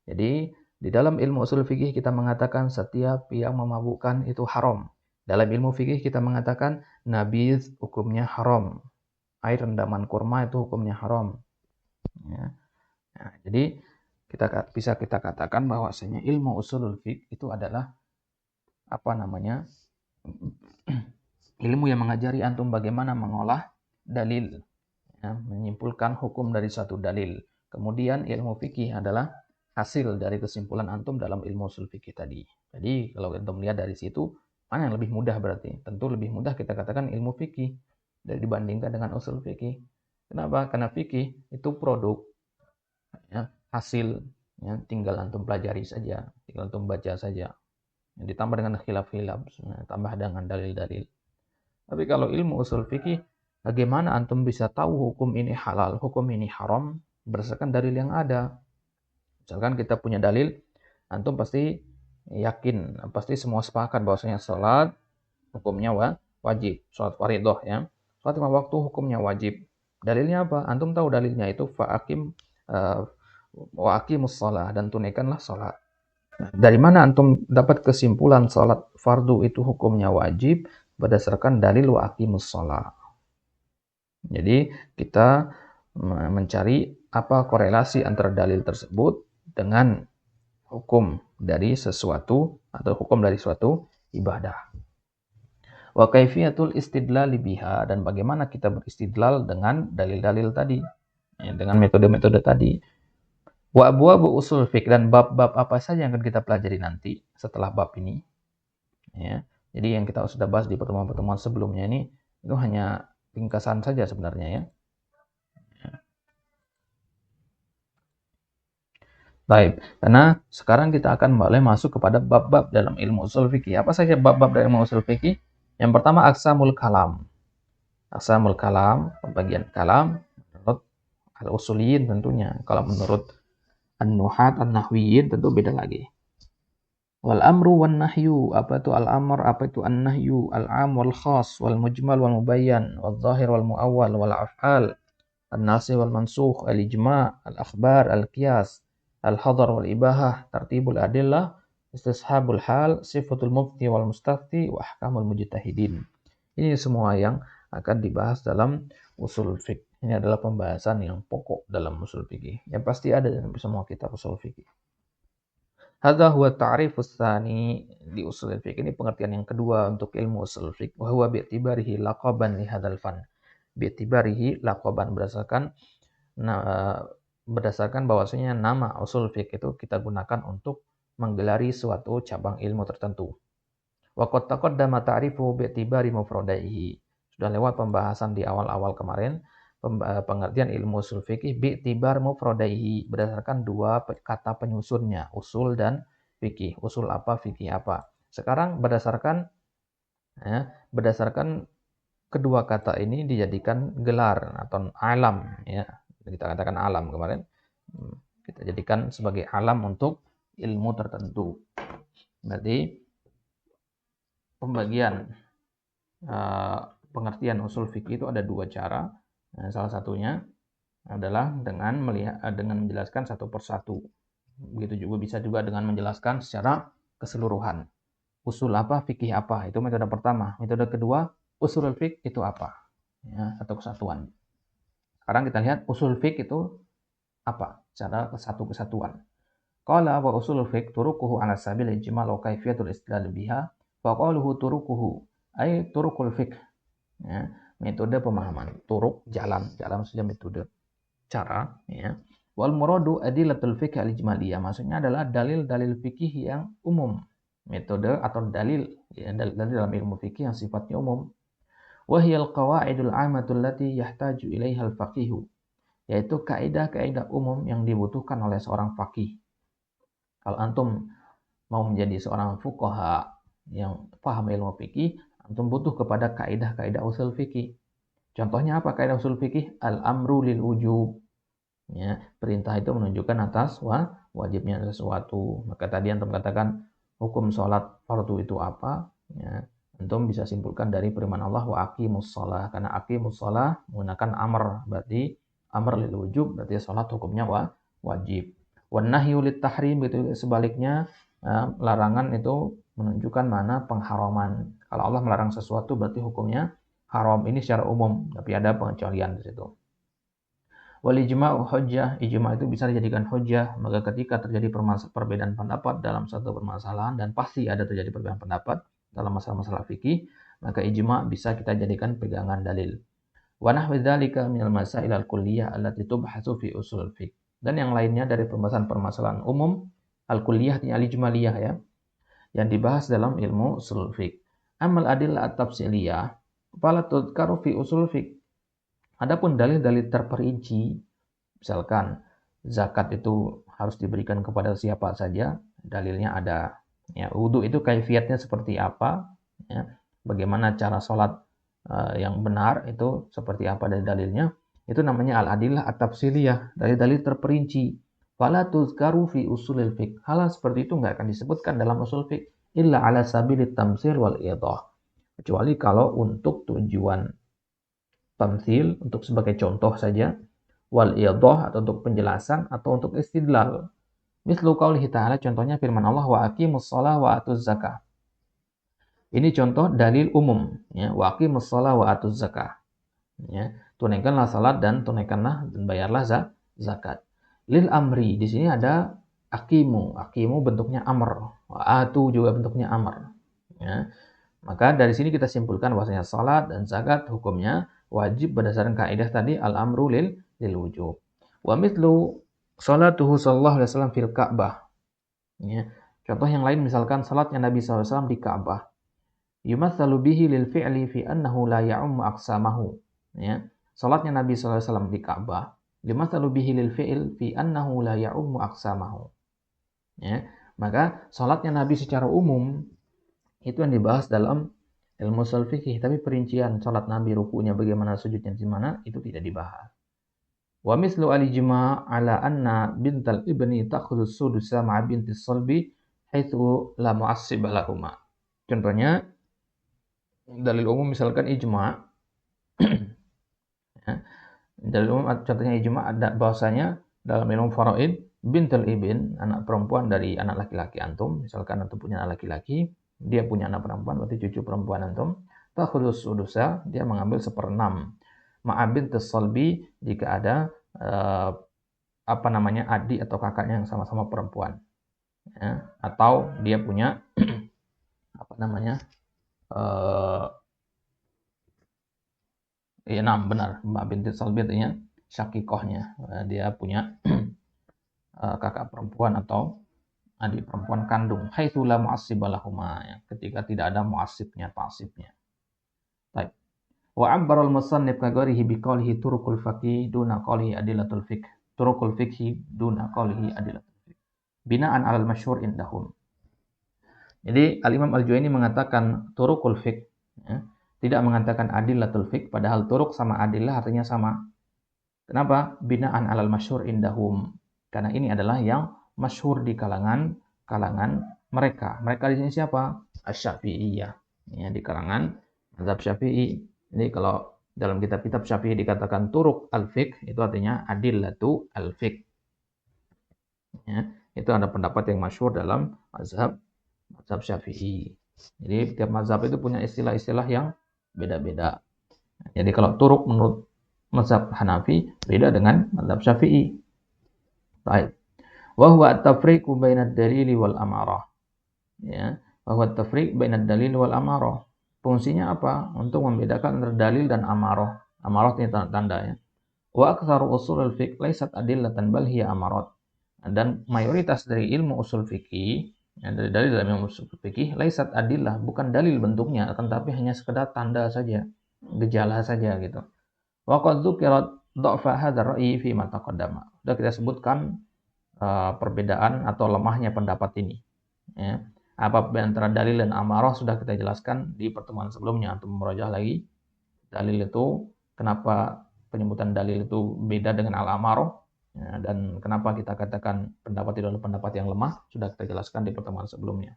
Jadi di dalam ilmu usul fikih kita mengatakan setiap yang memabukkan itu haram. Dalam ilmu fikih kita mengatakan nabiz hukumnya haram. Air rendaman kurma itu hukumnya haram. Ya. Nah, jadi bisa kita katakan bahwasanya ilmu usulul fiqh itu adalah ilmu yang mengajari antum bagaimana mengolah dalil, ya, menyimpulkan hukum dari suatu dalil. Kemudian ilmu fikih adalah hasil dari kesimpulan antum dalam ilmu usul fikih tadi. Jadi kalau antum melihat dari situ, mana yang lebih mudah berarti? Tentu lebih mudah kita katakan ilmu fikih dibandingkan dengan usul fikih. Kenapa? Karena fikih itu produk, ya, hasil, ya, tinggal antum pelajari saja, tinggal antum baca saja. Ditambah dengan khilaf-khilaf, tambah dengan dalil-dalil. Tapi kalau ilmu usul fikih, bagaimana antum bisa tahu hukum ini halal, hukum ini haram berdasarkan dalil yang ada. Misalkan kita punya dalil, antum pasti yakin, pasti semua sepakat bahwasanya salat hukumnya wajib, salat fardhah ya. Salat 5 waktu hukumnya wajib. Dalilnya apa? Antum tahu dalilnya itu wa aqimus shalah, dan tunaikanlah salat. Nah, dari mana antum dapat kesimpulan salat fardu itu hukumnya wajib? Berdasarkan dalil wa aqimus shalah. Jadi kita mencari apa korelasi antara dalil tersebut dengan hukum dari sesuatu atau hukum dari suatu ibadah. Wa kaifiyatul istidlal biha, dan bagaimana kita beristidlal dengan dalil-dalil tadi, ya, dengan metode-metode tadi. Wa abwabu usul fiqh, dan bab-bab apa saja yang akan kita pelajari nanti setelah bab ini. Ya. Jadi yang kita sudah bahas di pertemuan-pertemuan sebelumnya ini itu hanya ringkasan saja sebenarnya ya. Baik, karena sekarang kita akan mulai masuk kepada bab-bab dalam ilmu usul fikih. Apa saja bab-bab dalam ilmu usul fikih? Yang pertama aqsamul kalam. Aqsamul kalam, pembagian kalam menurut al-usuliyin tentunya. Kalau menurut an-nuhat, an-nahwiyin tentu beda lagi. Wal amru wan nahyu, apa itu al-amr, apa itu an-nahyu, al-am wal khas, wal mujmal wal mubayyan, wal zahir wal muawwal, wal af'al, an-nasih wal mansukh, al-ijma', al-akhbar, al-qiyas, al-hadar wal ibahah, tartibul adillah, istishabul hal, sifatul mufti wal mustafti, wa ahkamul mujtahidin. Ini semua yang akan dibahas dalam usul fiqh. Ini adalah pembahasan yang pokok dalam usul fikih. Yang pasti ada dalam semua kitab usul fikih. Hadza huwa ta'rifus tsani di usul fiqh. Ini pengertian yang kedua untuk ilmu usul fiqh. Wa huwa bi'tibarihi laqaban li hadzal fan. Bi'tibarihi laqaban, berdasarkan bahwasanya nama usul fiqh itu kita gunakan untuk menggelari suatu cabang ilmu tertentu. Wa qad taqaddama ta'rifu bi'tibari mufradaihi. Sudah lewat pembahasan di awal-awal kemarin pengertian ilmu usul fikih bi'tibar mufradaihi, berdasarkan dua kata penyusunnya, usul dan fikih. Usul apa, fikih apa. Sekarang berdasarkan kedua kata ini dijadikan gelar atau alam, ya. Kita katakan alam kemarin. Kita jadikan sebagai alam untuk ilmu tertentu. Berarti pembagian pengertian usul fikih itu ada dua cara. Salah satunya adalah dengan menjelaskan satu persatu. Begitu juga bisa juga dengan menjelaskan secara keseluruhan. Usul apa, fikih apa, itu metode pertama. Metode kedua, usul fikih itu apa? Ya, satu kesatuan. Sekarang kita lihat usul fikih itu apa? Secara satu kesatuan. Qala wa usul fikih turuquhu ala sabil ijmal wa kaifiyatul istidlal biha wa qaluhu turuquhu ay turuqul fikih. Ya, metode pemahaman, turuk jalan saja metode, cara, ya. Wal muradu adillatul fiqh al-ijmaliyah, maksudnya adalah dalil-dalil fikih yang umum. Metode atau dalil, ya, dalil dalam ilmu fikih yang sifatnya umum. Wa hiyal qawaidul 'ammatul lati yahtaju ilaiha al-faqih, yaitu kaidah-kaidah umum yang dibutuhkan oleh seorang faqih. Kalau antum mau menjadi seorang fuqaha yang paham ilmu fikih, antum butuh kepada kaidah-kaidah usul fikih. Contohnya apa kaidah usul fikih? Al-amru lil wujub. Ya, perintah itu menunjukkan atas wajibnya sesuatu. Maka tadi antum katakan hukum sholat fardu itu apa? Ya, antum bisa simpulkan dari firman Allah wa aqimus shalah. Karena aqimus shalah menggunakan amr, berarti amr lil wujub, berarti sholat hukumnya wajib. Wan nahyu lit tahrim, itu sebaliknya, larangan itu menunjukkan mana pengharaman. Kalau Allah melarang sesuatu berarti hukumnya haram, ini secara umum, tapi ada pengecualian di situ. Wal ijma'u hujjah, ijma' itu bisa dijadikan hujjah, maka ketika terjadi perbedaan pendapat dalam satu permasalahan, dan pasti ada terjadi perbedaan pendapat dalam masalah-masalah fikih, maka ijma' bisa kita jadikan pegangan dalil. Wa nahwi dzalika minal masail al-kulliyah allati tubhatsu fi usul fiqh. Dan yang lainnya dari permasalahan umum al-kulliyah al-ijmaliyah, ya, yang dibahas dalam ilmu usul fiqh. Amal adillah at-tafsiliyah fala tudkaru fi usul fiqh. Adapun dalil-dalil terperinci, misalkan zakat itu harus diberikan kepada siapa saja, dalilnya ada. Ya, wudu itu kaifiatnya seperti apa, ya, bagaimana cara sholat yang benar itu seperti apa dari dalilnya, itu namanya al-adillah at-tafsiliyah, dalil-dalil terperinci. Fala tuzkaru fi usulil fiqh. Hal seperti itu nggak akan disebutkan dalam usul fiqh illa ala sabilit tamsil wal idah. Kecuali kalau untuk tujuan tamsil, untuk sebagai contoh saja, wal idah atau untuk penjelasan atau untuk istidlal. Mislu qaulihi ta'ala, contohnya firman Allah wa aqimus shalah wa atuz zakah. Ini contoh dalil umum, ya, wa aqimus shalah wa atuz zakah. Ya, tunaikanlah salat dan tunaikanlah dan bayarlah zakat. Lil amri, di sini ada aqimu. Aqimu bentuknya amr, wa atu juga bentuknya amr. Ya. Maka dari sini kita simpulkan bahwasanya salat dan zakat hukumnya wajib berdasarkan kaidah tadi al-amru lil wujub. Wa mithlu salatuhu sallallahu alaihi wasallam fil Ka'bah. Ya. Contoh yang lain misalkan salatnya Nabi SAW di Ka'bah. Yumatsalu bihi lil fi'li fi annahu la ya'ummu aqsamahu. Ya. Salatnya Nabi SAW di Ka'bah, yumatsalu bihi lil fi'l fi annahu la ya'ummu aqsamahu. Ya. Maka salatnya Nabi secara umum itu yang dibahas dalam ilmu ushul fikih, tapi perincian salat Nabi, rukunya bagaimana, sujudnya di mana, itu tidak dibahas. Wa mislu al-ijma' ala anna bintal ibni ta'khudhu sudusa ma'a bintis salbi haitsu la mu'assib lahuma. Contohnya dalil umum misalkan ijma', ya, dalil umum contohnya ijma' ada bahwasanya dalam ilmu faraid bintul ibn, anak perempuan dari anak laki-laki antum, misalkan antum punya anak laki-laki, dia punya anak perempuan, berarti cucu perempuan antum, takhudus sudusa, dia mengambil 1/6. Ma'abin tersolbi, jika ada adik atau kakaknya yang sama-sama perempuan, ya, atau dia punya benar, ma'abin tersolbi artinya syakikohnya, dia punya kakak perempuan atau adik perempuan kandung, haitsu la mu'assiba lahuma, ya, ketika tidak ada mu'assibnya, ta'sibnya. Baik. Wa 'abbara al-musannif ka ghairihi bi qawlihi turuqul fiqhi duna qawlihi adillatul fiqh. Turuqul fiqhi duna qawlihi adillatul fiqh. Bina'an 'alal masyhur indahum. Jadi Al-Imam Al-Juwaini mengatakan turuqul fiqh, ya, tidak mengatakan adillatul fiqh, padahal turuq sama adillah artinya sama. Kenapa? Binaan alal masyhur indahum. Karena ini adalah yang masyhur di kalangan mereka. Mereka di sini siapa? Asy-Syafi'iyah. Ya, di kalangan mazhab Syafi'i. Jadi kalau dalam kitab-kitab Syafi'i dikatakan turuq al-fiqh, itu artinya adillatu al-fiqh. Ya, itu ada pendapat yang masyhur dalam mazhab Syafi'i. Jadi tiap mazhab itu punya istilah-istilah yang beda-beda. Jadi kalau turuq menurut mazhab Hanafi beda dengan mazhab Syafi'i. Baik. Wa huwa at-tafriqu bainad dalili wal amarah. Ya, wa huwa at-tafriq bainad dalili wal amarah. Fungsinya apa? Untuk membedakan antara dalil dan amarah. Amarah ini tanda-tanda ya. Wa aktsaru ushulul fiqh laysat adillatan bal hiya amarat. Dan mayoritas dari ilmu usul fikih, ya, dari dalil dalam ilmu usul fikih, laysat adillah, bukan dalil bentuknya, akan tapi hanya sekedar tanda saja, gejala saja gitu. Wa qad dzukirat dha'fa hadzal ra'yi fi ma taqaddama. Sudah kita sebutkan perbedaan atau lemahnya pendapat ini. Ya. Apa antara dalil dan amarah sudah kita jelaskan di pertemuan sebelumnya. Untuk merajah lagi, dalil itu, kenapa penyebutan dalil itu beda dengan al-amarah, ya, dan kenapa kita katakan pendapat itu adalah pendapat yang lemah, sudah kita jelaskan di pertemuan sebelumnya.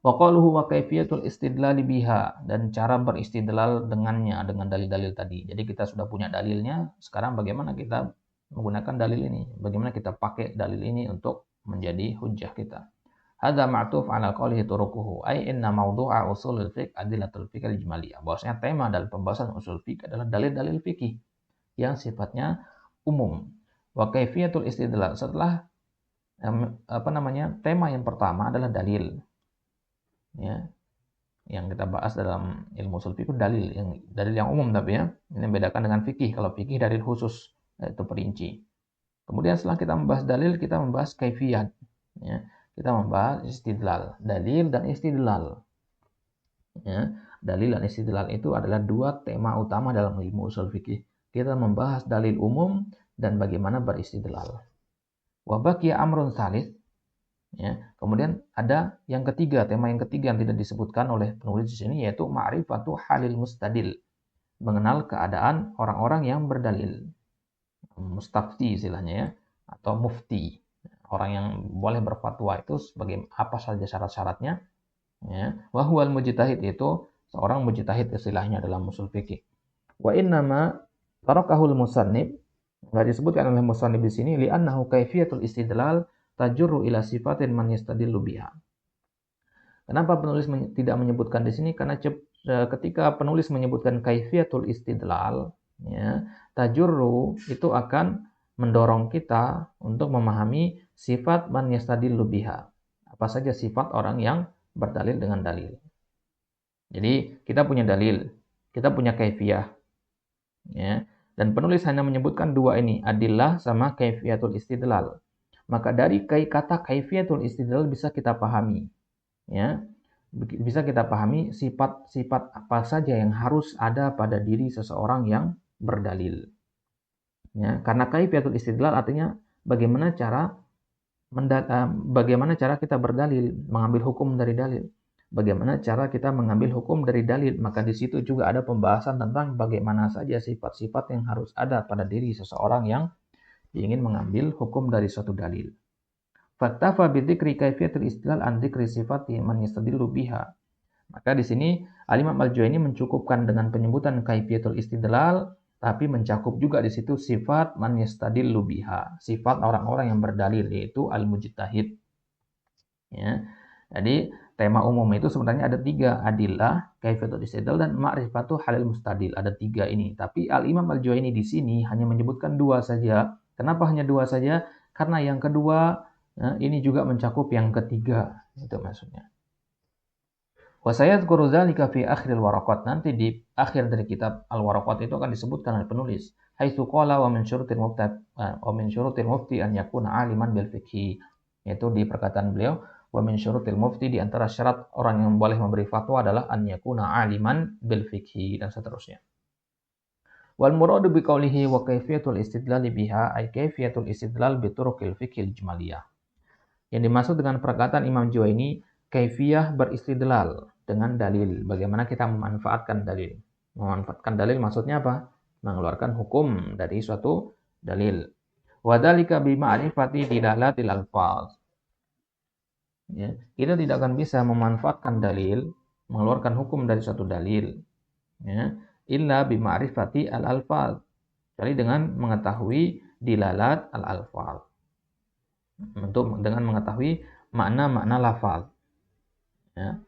Wa qaluhu wa kaifiyatul istidlal biha, dan cara beristidlal dengannya, dengan dalil-dalil tadi. Jadi kita sudah punya dalilnya, sekarang bagaimana kita menggunakan dalil ini? Bagaimana kita pakai dalil ini untuk menjadi hujjah kita? Hadza ma'tuf 'ala qawlihi turuquhu, ay inna mawdu'a usulul fiqh adillatul fiqh al-ijmaliyah. Bahwasanya tema dalam pembahasan usul fiqh adalah dalil-dalil fikih yang sifatnya umum. Wa kaifiyatul istidlal, setelah tema yang pertama adalah dalil. Ya. Yang kita bahas dalam ilmu usul fiqh dalil yang umum, tapi ya, ini membedakan dengan fikih. Kalau fikih dalil khusus, yaitu perinci. Kemudian setelah kita membahas dalil, kita membahas kaifiyat. Ya. Kita membahas istidlal, dalil dan istidlal. Ya, dalil dan istidlal itu adalah dua tema utama dalam ilmu usul fikih. Kita membahas dalil umum dan bagaimana beristidlal. Wa baqiya amrun tsalits. Ya, kemudian ada yang ketiga, tema yang ketiga yang tidak disebutkan oleh penulis di sini, yaitu ma'rifatu halil mustadil. Mengenal keadaan orang-orang yang berdalil. Mustafti istilahnya ya, atau mufti. Orang yang boleh berfatwa itu sebagai apa saja syarat-syaratnya. Ya. Wa huwal mujtahid, itu seorang mujtahid istilahnya dalam usul fikih. Wa innama tarakahul musannif, enggak disebutkan oleh musannif di sini, li'annahu kaifiyatul istidlal tajurru ila sifatin man yastadillu biha. Kenapa penulis tidak menyebutkan di sini? Karena ketika penulis menyebutkan kaifiyatul istidlal, ya, tajurru itu akan mendorong kita untuk memahami sifat man yastadillu biha. Apa saja sifat orang yang berdalil dengan dalil. Jadi kita punya dalil, kita punya kaifiyah. Ya, dan penulis hanya menyebutkan dua ini, adillah sama kaifiyatul istidlal. Maka dari kata kaifiyatul istidlal bisa kita pahami. Ya, bisa kita pahami sifat-sifat apa saja yang harus ada pada diri seseorang yang berdalil. Ya, karena kaifiyatul istidlal artinya bagaimana cara kita berdalil, mengambil hukum dari dalil. Bagaimana cara kita mengambil hukum dari dalil, maka di situ juga ada pembahasan tentang bagaimana saja sifat-sifat yang harus ada pada diri seseorang yang ingin mengambil hukum dari suatu dalil. Faktafa bidzikri kaifiyatul istidlal an dzikri sifati man yastadillu biha. Maka di sini Al-Imam Al-Juwaini mencukupkan dengan penyebutan kaifiyatul istidlal, tapi mencakup juga di situ sifat man yastadillu biha, sifat orang-orang yang berdalil, yaitu al-mujtahid. Ya. Jadi tema umum itu sebenarnya ada tiga, adillah, kaifiyatul istidlal, dan ma'rifatu halil mustadil. Ada tiga ini. Tapi Al-Imam Al-Juwaini di sini hanya menyebutkan dua saja. Kenapa hanya dua saja? Karena yang kedua, ya, ini juga mencakup yang ketiga. Itu maksudnya. Wa sayadhkuru dzalika fi akhiril waraqat. Nanti di akhir dari kitab Al-Waraqat itu akan disebutkan oleh penulis, haitsu qala wa min syurutil mufti an yakuna aliman bil fiqhi. Yaitu di perkataan beliau, wa min syurutil mufti, di antara syarat orang yang boleh memberi fatwa adalah an yakuna aliman bil fiqhi, dan seterusnya. Wal muradu bi qawlihi wa kaifiyatul istidlal biha ay kaifiyatul istidlal bi turuqil fiqhil ijmaliyah. Yang dimaksud dengan perkataan Imam Juwaini kaifiyah beristidlal, dengan dalil. Bagaimana kita memanfaatkan dalil? Memanfaatkan dalil maksudnya apa? Mengeluarkan hukum dari suatu dalil. Wa dzalika bi ma'rifati dilalatil alfaz. Ya, kita tidak akan bisa memanfaatkan dalil, mengeluarkan hukum dari suatu dalil, ya, illa bi ma'rifati al-alfaz. Kecuali dengan mengetahui dilalat al-alfaz. Dengan mengetahui makna-makna lafaz. Ya.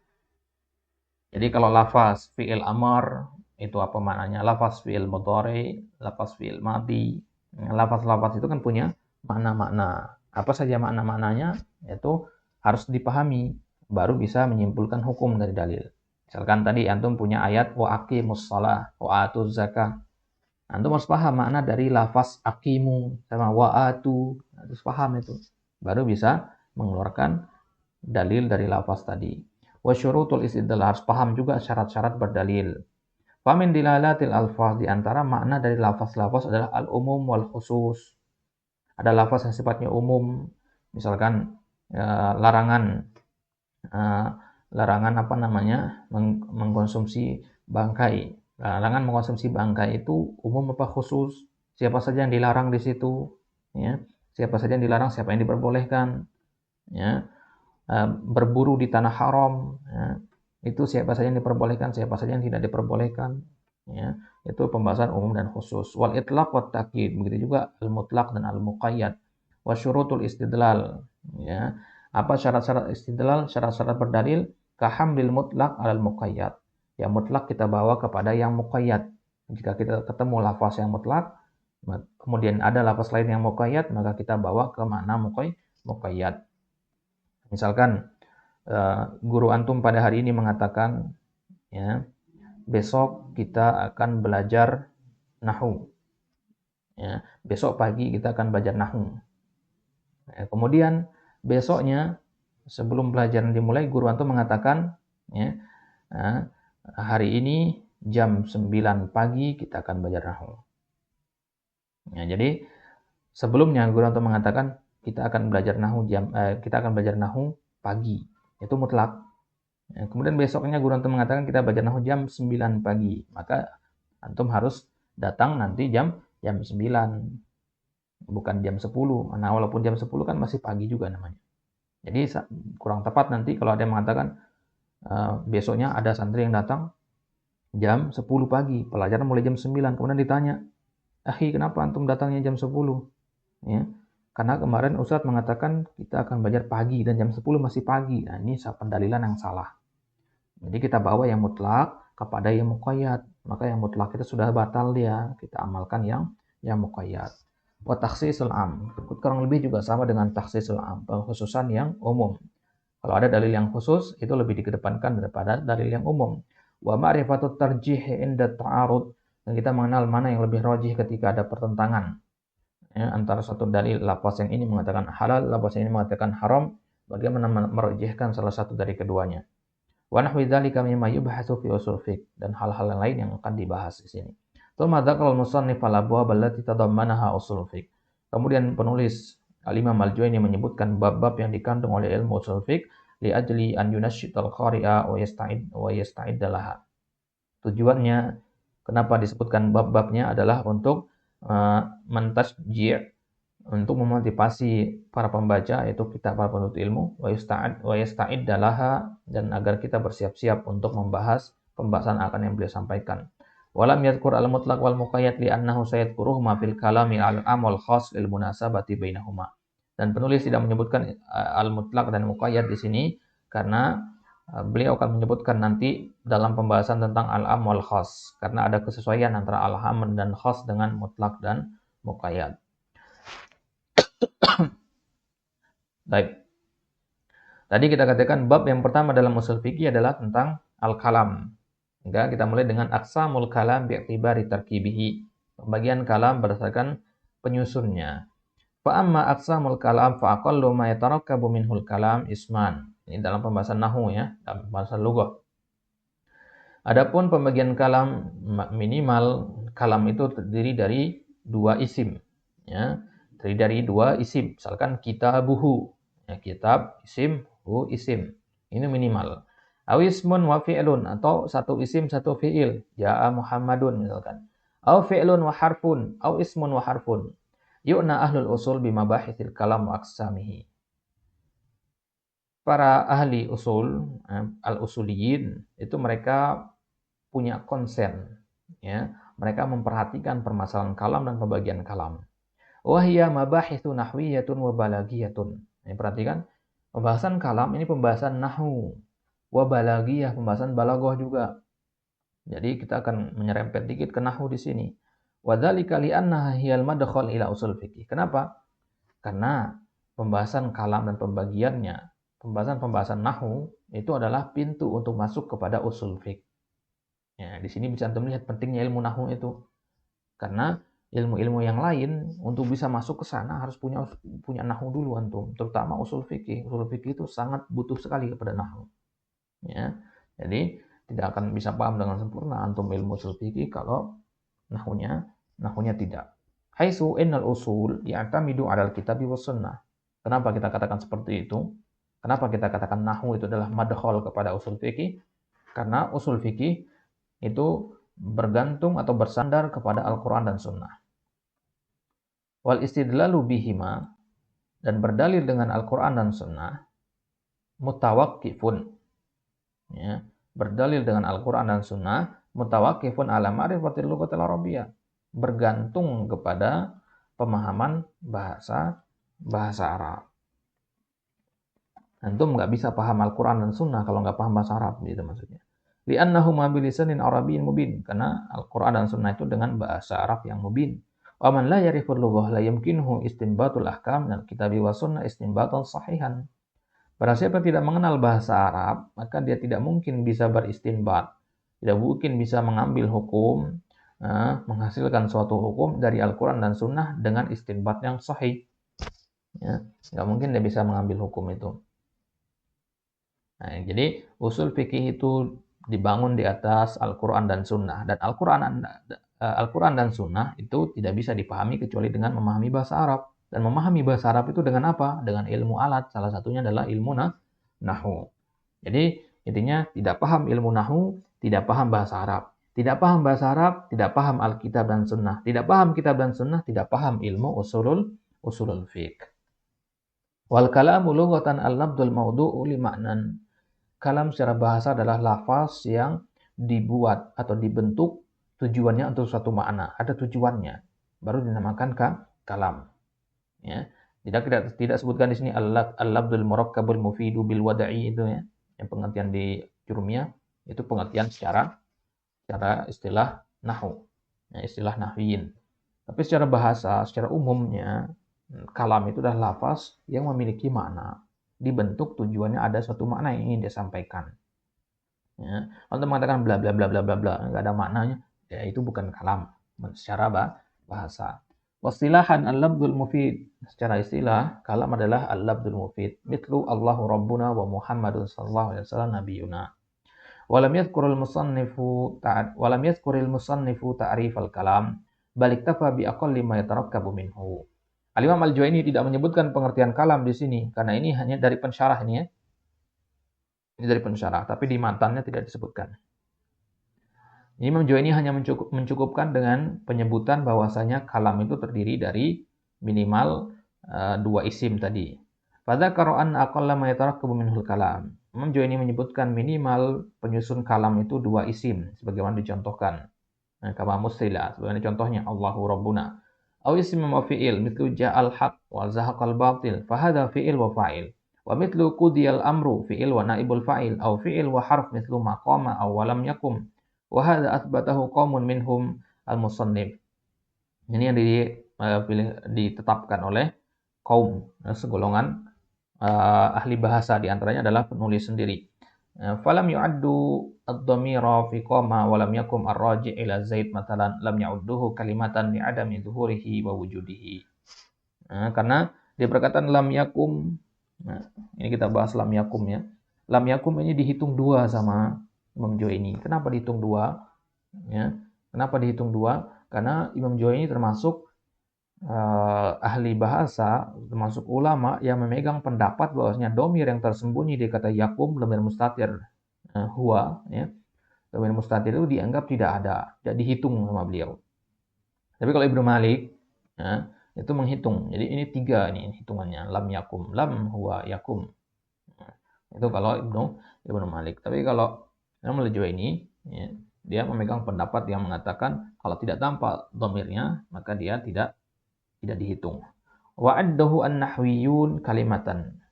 Jadi kalau lafaz fi'il amar itu apa maknanya? Lafaz fi'il mudhari, lafaz fi'il madhi. Lafaz-lafaz itu kan punya makna-makna. Apa saja makna-maknanya itu harus dipahami baru bisa menyimpulkan hukum dari dalil. Misalkan tadi antum punya ayat wa aqimus shalah wa atuz zakah. Antum harus paham makna dari lafaz aqimu sama wa atu. Harus paham itu. Baru bisa mengeluarkan dalil dari lafaz tadi. Wa syurutul istidlal, harus paham juga syarat-syarat berdalil. Famin dilalatil alfaz, di antara makna dari lafaz-lafaz adalah al-umum wal khusus. Ada lafaz yang sifatnya umum, misalkan larangan apa namanya? Mengkonsumsi bangkai. Larangan mengkonsumsi bangkai itu umum apa khusus? Siapa saja yang dilarang di situ, ya. Siapa saja yang dilarang, siapa yang diperbolehkan, ya. Berburu di tanah haram, ya. Itu siapa saja yang diperbolehkan, siapa saja yang tidak diperbolehkan, ya. Itu pembahasan umum dan khusus. Wal itlaq wat takyid, begitu juga al mutlaq dan al muqayyad. Wa syurutul istidlal, ya. Apa syarat-syarat istidlal? Syarat-syarat berdalil kahamlil mutlaq alal muqayyad. Yang mutlak kita bawa kepada yang muqayyad. Jika kita ketemu lafaz yang mutlak, kemudian ada lafaz lain yang muqayyad, maka kita bawa ke makna muqayyad. Misalkan guru antum pada hari ini mengatakan, ya, besok kita akan belajar nahwu. Ya, besok pagi kita akan belajar nahwu. Ya, kemudian besoknya sebelum pelajaran dimulai, guru antum mengatakan, ya, hari ini jam 9 pagi kita akan belajar nahwu. Ya, jadi sebelumnya guru antum mengatakan kita akan belajar nahwu pagi. Itu mutlak. Ya, kemudian besoknya guru antum mengatakan kita belajar nahwu jam 9 pagi. Maka antum harus datang nanti jam 9. Bukan jam 10. Nah, walaupun jam 10 kan masih pagi juga namanya. Jadi kurang tepat nanti kalau ada yang mengatakan besoknya ada santri yang datang jam 10 pagi. Pelajaran mulai jam 9. Kemudian ditanya, "Akhi, kenapa antum datangnya jam 10?" Ya. Karena kemarin Ustadz mengatakan kita akan belajar pagi dan jam 10 masih pagi. Nah, ini pendalilan yang salah. Jadi kita bawa yang mutlak kepada yang muqayyad. Maka yang mutlak itu sudah batal dia. Kita amalkan yang muqayyad. Wa takhsisul am. Kurang lebih juga sama dengan takhsisul am, pengkhususan yang umum. Kalau ada dalil yang khusus itu lebih dikedepankan daripada dalil yang umum. Wa ma'rifatut tarjih inda ta'arud. Dan kita mengenal mana yang lebih rajih ketika ada pertentangan. Ya, antara satu dalil, lafaz yang ini mengatakan halal, lafaz yang ini mengatakan haram, bagaimana merajihkan salah satu dari keduanya. Wa nahwi dzalika mimma yubhatsu fi usul fiqh, dan hal-hal yang lain yang akan dibahas di sini. Tsumma dzakara al-musannif al-abwab allati tadammanaha usul fiqh. Kemudian penulis Al-Imam Al-Juwayni menyebutkan bab-bab yang dikandung oleh ilmu usul fiqh li ajli an yunashshital qari'a wa yasta'id laha. Tujuannya kenapa disebutkan bab-babnya adalah untuk mentasji', untuk memotivasi para pembaca, yaitu kita para penuntut ilmu, wa yasta'id laha, dan agar kita bersiap-siap untuk membahas pembahasan akan yang beliau sampaikan. Walam yadhkur al-mutlaq wal muqayyad li annahu sayadhkuruhuma fil kalami al-am wal khas lil munasabati bainahuma. Dan penulis tidak menyebutkan al-mutlaq dan muqayyad di sini karena beliau akan menyebutkan nanti dalam pembahasan tentang al-am wal khas, karena ada kesesuaian antara al-am dan khas dengan mutlaq dan muqayyad. Baik. Tadi kita katakan bab yang pertama dalam usul fikih adalah tentang al-kalam. Hingga kita mulai dengan aqsamul kalam bi'tibari tarkibihi. Pembagian kalam berdasarkan penyusunnya. Fa amma aqsamul kalam fa aqallu ma yatarakkabu minhul kalam isman. Ini dalam pembahasan nahwu, ya, dalam pembahasan lughah. Adapun pembagian kalam, minimal kalam itu terdiri dari 2 isim, ya. Terdiri dari 2 isim. Misalkan kitabuhu, ya, kitab isim, hu isim. Ini minimal. Aw ismun wa fi'lun, atau satu isim satu fi'il. Ja'a Muhammadun misalkan. Aw fi'lun wa harfun, aw ismun wa harfun. Yu'na ahlul usul bimabahithil kalam wa aqsamihi. Para ahli usul, al-usuliyin, itu mereka punya konsen, ya. Mereka memperhatikan permasalahan kalam dan pembagian kalam. Wahya mabahitsu nahwiyatun wa balagiyatun. Ini perhatikan, pembahasan kalam ini pembahasan nahwu, wa balagiyah, pembahasan balaghah juga. Jadi kita akan menyerempet dikit ke nahwu di sini. Wa dzalika li'annaha hiyal madkhal ila usul fikih. Kenapa? Karena pembahasan kalam dan pembagiannya, pembahasan nahwu itu adalah pintu untuk masuk kepada usul fiqh. Ya, di sini bisa Antum lihat pentingnya ilmu nahwu itu. Karena ilmu-ilmu yang lain untuk bisa masuk ke sana harus punya nahwu dulu Antum, terutama usul fikih. Usul fikih itu sangat butuh sekali kepada nahwu. Ya. Jadi tidak akan bisa paham dengan sempurna Antum ilmu usul fikih kalau nahwunya tidak. Haitsu innal usul ya'tamidu 'alal kitabi was sunnah. Kenapa kita katakan seperti itu? Kenapa kita katakan nahwu itu adalah madkhal kepada usul fikih? Karena usul fikih itu bergantung atau bersandar kepada Al-Qur'an dan Sunnah. Wal istidlalu bihima, dan berdalil dengan Al-Qur'an dan Sunnah, mutawaqqifun. Ya, berdalil dengan Al-Qur'an dan Sunnah, mutawaqqifun ala ma'rifatil lughatil arabiyyah, bergantung kepada pemahaman bahasa Arab. Antum nggak bisa paham Al-Quran dan Sunnah kalau nggak paham bahasa Arab, gitu maksudnya. Li'annahuma bilisanin arabiyyin mubin, karena Al-Quran dan Sunnah itu dengan bahasa Arab yang mubin. Wa man la yariful lughah la yumkinuhu istinbatul ahkam minal kitabi was sunnah istinbatan sahihan. Barang siapa tidak mengenal bahasa Arab, maka dia tidak mungkin bisa beristinbat, tidak mungkin bisa mengambil hukum, menghasilkan suatu hukum dari Al-Quran dan Sunnah dengan istinbat yang sahih. Ya, nggak mungkin dia bisa mengambil hukum itu. Nah, jadi usul fikih itu dibangun di atas Al-Quran dan Sunnah. Dan Al-Quran dan Sunnah itu tidak bisa dipahami kecuali dengan memahami bahasa Arab. Dan memahami bahasa Arab itu dengan apa? Dengan ilmu alat. Salah satunya adalah ilmu nahwu. Jadi intinya tidak paham ilmu nahwu, tidak paham bahasa Arab. Tidak paham bahasa Arab, tidak paham Alkitab dan Sunnah. Tidak paham kitab dan Sunnah, tidak paham ilmu usulul fiqh. Wal kalamu lughatan al-lafdzul mawdu'u li ma'nan. Kalam secara bahasa adalah lafaz yang dibuat atau dibentuk tujuannya untuk suatu makna, ada tujuannya, baru dinamakan kalam. Ya, tidak sebutkan di sini al-lafdzul murakkabul mufidu bil wada'i itu ya, yang pengertian di Jurumiyah itu pengertian secara istilah nahwu, ya, istilah nahwiyin. Tapi secara bahasa, secara umumnya kalam itu adalah lafaz yang memiliki makna, dibentuk tujuannya ada suatu makna yang ingin dia sampaikan. Ya, kalau mengatakan bla bla bla bla bla bla nggak ada maknanya, ya itu bukan kalam secara bahasa. Wastilahan al-lafdzul mufid, secara istilah kalam adalah al-lafdzul mufid. Mitlu Allahu Rabbuna wa Muhammadun sallallahu alaihi wasallam nabiyuna. Walam yadhkurul musannifu ta'rif al-kalam, bal iktafa bi aqalli ma yatarakkabu minhu. Al-Imam Al-Juwaini tidak menyebutkan pengertian kalam di sini karena ini hanya dari pensyarah ini ya. Ini dari pensyarah, tapi di matannya tidak disebutkan. Imam Al-Juwaini hanya mencukupkan dengan penyebutan bahwasanya kalam itu terdiri dari minimal dua isim tadi. Fadzakara anna aqalla ma yatarakkabu minhul kalam. Imam Al-Juwaini menyebutkan minimal penyusun kalam itu dua isim sebagaimana dicontohkan. Kama musila, sebagaimana contohnya Allahu Rabbuna. Aw ism wa fi'il mithlu ja'al haq wa zahaqal batil fa hadha fi'il wa fa'il wa mithlu qudiyal amru fi'il wa naibul fa'il aw fi'il wa harf mithlu maqama aw walam yakum wa hadha athbatahu qaumun minhum al-musannif. Ini yang ditetapkan oleh kaum, segolongan ahli bahasa, di antaranya adalah penulis sendiri. Falam yu'addu ad-dhamira fi qama wa lam yakum ar-raji' ila zaid matalan lam ya'udduhu kalimatan li'adami dhuhurihi wa wujudihi. Karena dia perkataan lam yakum, ini kita bahas lam yakum ya. Lam yakum ini dihitung dua sama Imam Juwaini. Kenapa dihitung dua? Ya, kenapa dihitung dua? Karena Imam Juwaini termasuk ahli bahasa, termasuk ulama yang memegang pendapat bahwasanya domir yang tersembunyi di kata yakum dhamir mustatir. huwa, ya, dhamir mustatir itu dianggap tidak ada, tidak dihitung sama beliau. Tapi kalau Ibnu Malik, ya, itu menghitung. Jadi ini 3 ini hitungannya. Lam yakum, lam huwa yakum. Nah, itu kalau Ibnu Malik. Tapi kalau Imam Al-Juwaini, ya, dia memegang pendapat yang mengatakan kalau tidak tampak dhamirnya, maka dia tidak dihitung. Wa addahu an-nahwiyun kalimatan.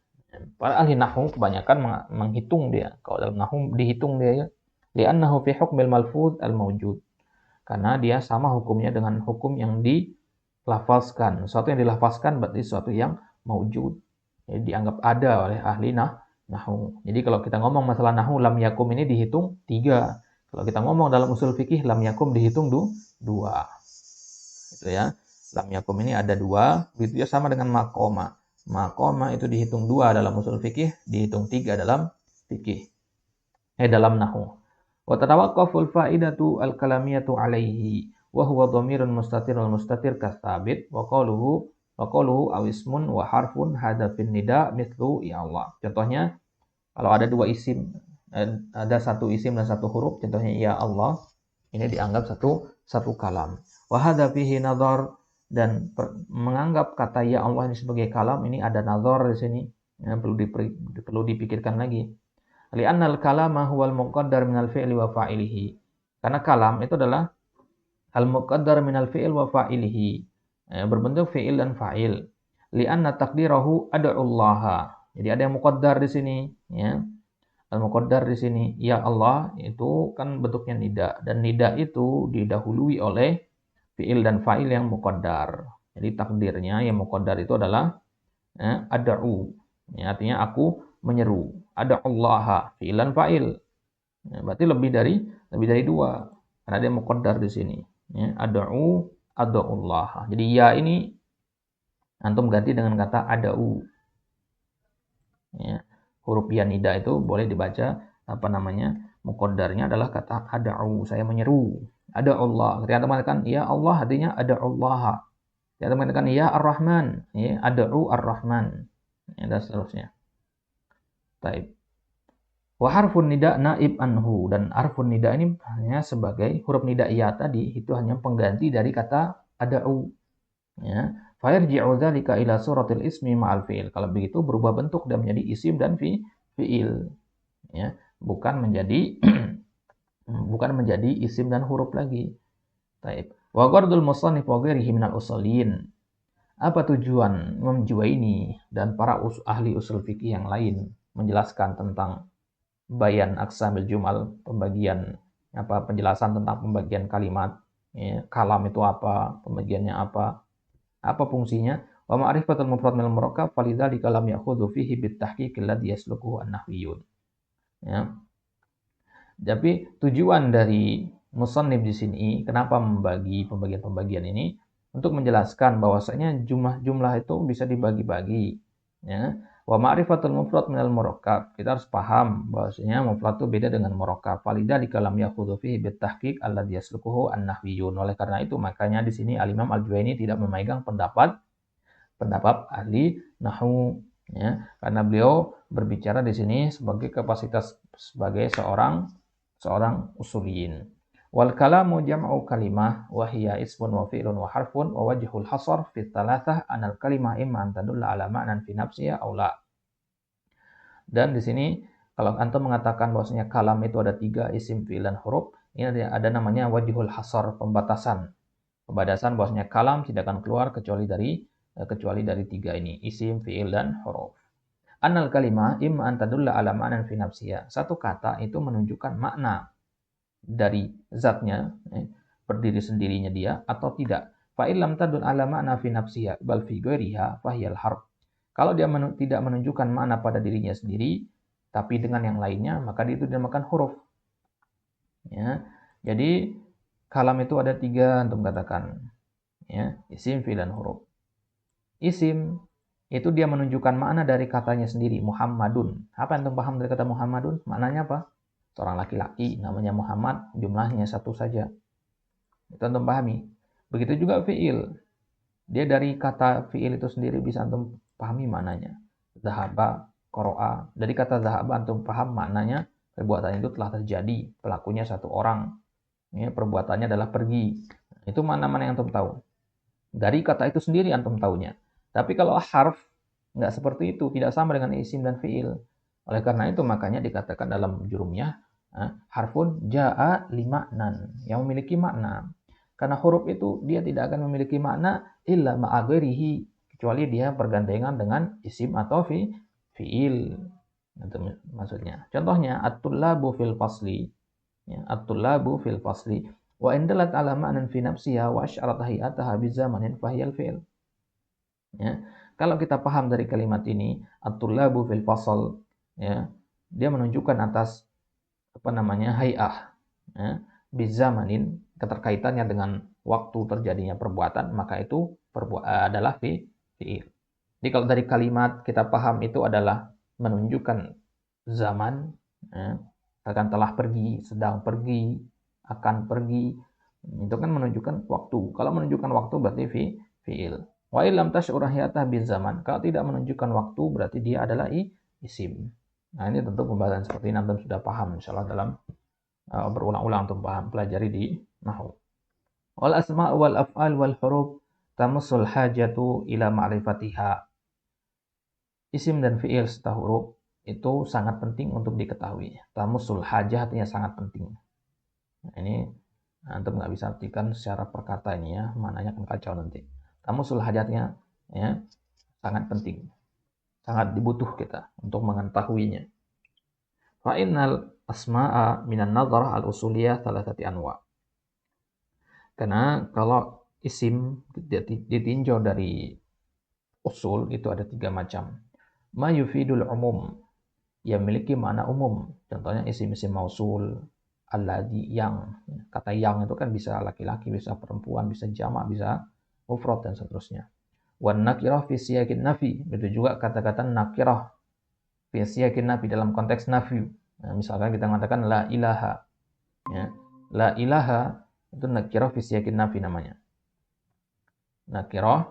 Para ahli nahwu kebanyakan menghitung dia. Kalau dalam nahwu dihitung dia, ya. Li'annahu fi hukmil malfuz al-mawjud. Karena dia sama hukumnya dengan hukum yang dilafazkan. Sesuatu yang dilafazkan berarti sesuatu yang maujud. Jadi dianggap ada oleh ahli nahwu. Jadi kalau kita ngomong masalah nahwu, lam yakum ini dihitung 3. Kalau kita ngomong dalam usul fikih, lam yakum dihitung 2. Gitu ya. Lam yakum ini ada 2. Begitu ya sama dengan maqoma. Maqoma itu dihitung 2 dalam usul fikih, dihitung 3 dalam fikih. Dalam nahwu. Wa tatawaqqaful fa'idatu al-kalamiyatu alaihi wa huwa dhamirun mustatir kasabit wa qawluhu aw ismun wa harfun hadafin nida mithlu ya Allah. Contohnya kalau ada 2 isim, ada 1 isim dan 1 huruf, contohnya ya Allah, ini dianggap satu kalam. Wa hadza fihi nadhar, dan menganggap kata ya Allah ini sebagai kalam ini ada nadhar di sini. Ya, perlu dipikirkan lagi. Li'annal kalama huwal muqaddar minal fi'li wa fa'ilihi. Karena kalam itu adalah al-muqaddar minal fi'il wa fa'ilihi. Berbentuk fi'il dan fa'il. Li'anna taqdirahu ad'ullaha. Jadi ada yang muqaddar di sini, ya. Al-muqaddar di sini ya Allah itu kan bentuknya nida, dan nida itu didahului oleh fi'il dan fa'il yang muqaddar. Jadi takdirnya yang muqaddar itu adalah ad'u. Ya, artinya aku menyeru. Ad'ullaha fi'lan fa'il. Ya, berarti lebih dari 2. Karena dia muqaddar di sini. Ya, ad'ullaha. Jadi ya ini antum ganti dengan kata ad'u. Ya, huruf ya nida itu boleh dibaca muqaddarnya adalah kata ad'u, saya menyeru. Ad'ullah. Ketika antum mengatakan ya Allah, artinya ad'ullaha. Ketika antum mengatakan ya Ar-Rahman, ya ad'u Ar-Rahman. Ya, dan seterusnya. Baik. Wa harfun nida naib anhu, dan harfun nida ini hanya sebagai huruf nida ya tadi itu hanya pengganti dari kata ad'u. Ya. Fa yarji'u dzalika ila suratil ismi ma'al fi'il. Kalau begitu berubah bentuk dan menjadi isim dan fi'il. Ya, bukan menjadi isim dan huruf lagi. Baik. Wa ghardul musannif wa ghairihi minal usuliyyin. Apa tujuan Imam Juwaini dan para ahli usul fikih yang lain menjelaskan tentang bayan aqsamil jumal, penjelasan tentang pembagian kalimat, ya, kalam itu apa, pembagiannya apa fungsinya? Wa ma'rifatul mufrad minal murakkab falidzalika lam ya'khudhu fihi bitahqiq alladhi yasluquhu an-nahwiyyun. Ya. Tapi tujuan dari musannif di sini kenapa membagi pembagian ini untuk menjelaskan bahwasanya jumlah itu bisa dibagi-bagi, ya. Wa ma'rifatul mufrad minal murakkab, kita harus paham bahwasanya mufrad itu beda dengan murakkab. Falidzalika lam ya'khudhu fihi bitahqiq alladhi yasluquhu an-nahwiyyun. Oleh karena itu makanya di sini Al-Imam Al-Juwaini tidak memegang pendapat ahli nahwu, ya, karena beliau berbicara di sini sebagai kapasitas sebagai seorang usuliyin. Wal kalamu jam'u kalimah wa hiya ismun wa fi'lun wa harfun wa wajhul hasr fi thalathah anal kalimah imma an tadulla ala ma'nan fi nafsiha aw la. Dan di sini kalau antum mengatakan bahwasanya kalam itu ada 3 isim, fi'il dan huruf, ini ada namanya wajhul hasr, pembatasan bahwasanya kalam tidak akan keluar kecuali dari 3 ini, isim, fi'il dan huruf. Anal kalimah imma an tadulla ala ma'nan fi nafsiha. Satu kata itu menunjukkan makna dari zatnya, berdiri sendirinya dia atau tidak. Fa illam tadul ala ma'na fi nafsiha bal fi ghairiha fa hiyal harf. Kalau dia tidak menunjukkan makna pada dirinya sendiri tapi dengan yang lainnya, maka itu dinamakan huruf. Ya. Jadi kalam itu ada 3 untuk katakan. Ya, isim, fi'il dan huruf. Isim itu dia menunjukkan makna dari katanya sendiri, Muhammadun. Apa yang antum paham dari kata Muhammadun? Maknanya apa? Seorang laki-laki namanya Muhammad, jumlahnya 1 saja. Itu antum pahami. Begitu juga fi'il. Dia dari kata fi'il itu sendiri bisa antum pahami maknanya. Zahaba, qara'a. Dari kata zahaba antum paham maknanya Perbuatan itu telah terjadi, pelakunya satu orang. Ya, perbuatannya adalah pergi. Itu mana-mana yang antum tahu. Dari kata itu sendiri antum tahunya. Tapi kalau harf, nggak seperti itu, tidak sama dengan isim dan fi'il. Oleh karena itu makanya dikatakan dalam jurumnya, harfun ja'a lima'nan, yang memiliki makna. Karena huruf itu dia tidak akan memiliki makna illa ma'agirihi, kecuali dia bergandengan dengan isim atau fi'il. Itu maksudnya. Contohnya, at-tullabu fil fasli. Ya, at-tullabu fil fasli. Wa indalat ala ma'nan fi nafsiha wa asy'arat hayataha bi zamanin fahiyal fi'l. Ya. Kalau kita paham dari kalimat ini, at-tullabu fil fasl, ya, dia menunjukkan atas hay'ah, ya, bi zamanin, keterkaitannya dengan waktu terjadinya perbuatan, maka itu adalah fi'il. Jadi kalau dari kalimat kita paham itu adalah menunjukkan zaman, ya, akan telah pergi, sedang pergi, akan pergi, itu kan menunjukkan waktu. Kalau menunjukkan waktu berarti fi'il. Wa illam tash'ur hayatah bil zaman. Kalau tidak menunjukkan waktu berarti dia adalah isim. Nah, ini tentu pembahasan seperti ini antum sudah paham insyaallah dalam berulang-ulang antum paham pelajari di nahwu. Wal asma' wal af'al wal huruf tamassul hajatu ila ma'rifatiha. Isim dan fi'il serta huruf itu sangat penting untuk diketahui. Tamassul hajah artinya sangat penting. Nah, ini antum nggak bisa artikan secara perkata ini ya, maknanya akan kacau nanti. Tamassul hajatnya ya sangat penting, sangat dibutuh kita untuk mengetahuinya. Fa innal asma'a minan nadharah al-usuliyah thalathati anwa. Karena kalau isim ditinjau dari usul itu ada 3 macam. Ma yufidul umum, yang memiliki makna umum. Contohnya isim-isim mausul, alladhi, yang. Kata yang itu kan bisa laki-laki, bisa perempuan, bisa jamak, bisa mufrad dan seterusnya. Wan nakirah fi siyaqin nafi, itu juga kata-kata nakirah fi siyaqin nafi dalam konteks nafi. Nah, misalkan kita mengatakan la ilaha, ya. La ilaha itu nakirah fi siyaqin nafi namanya. Nakirah,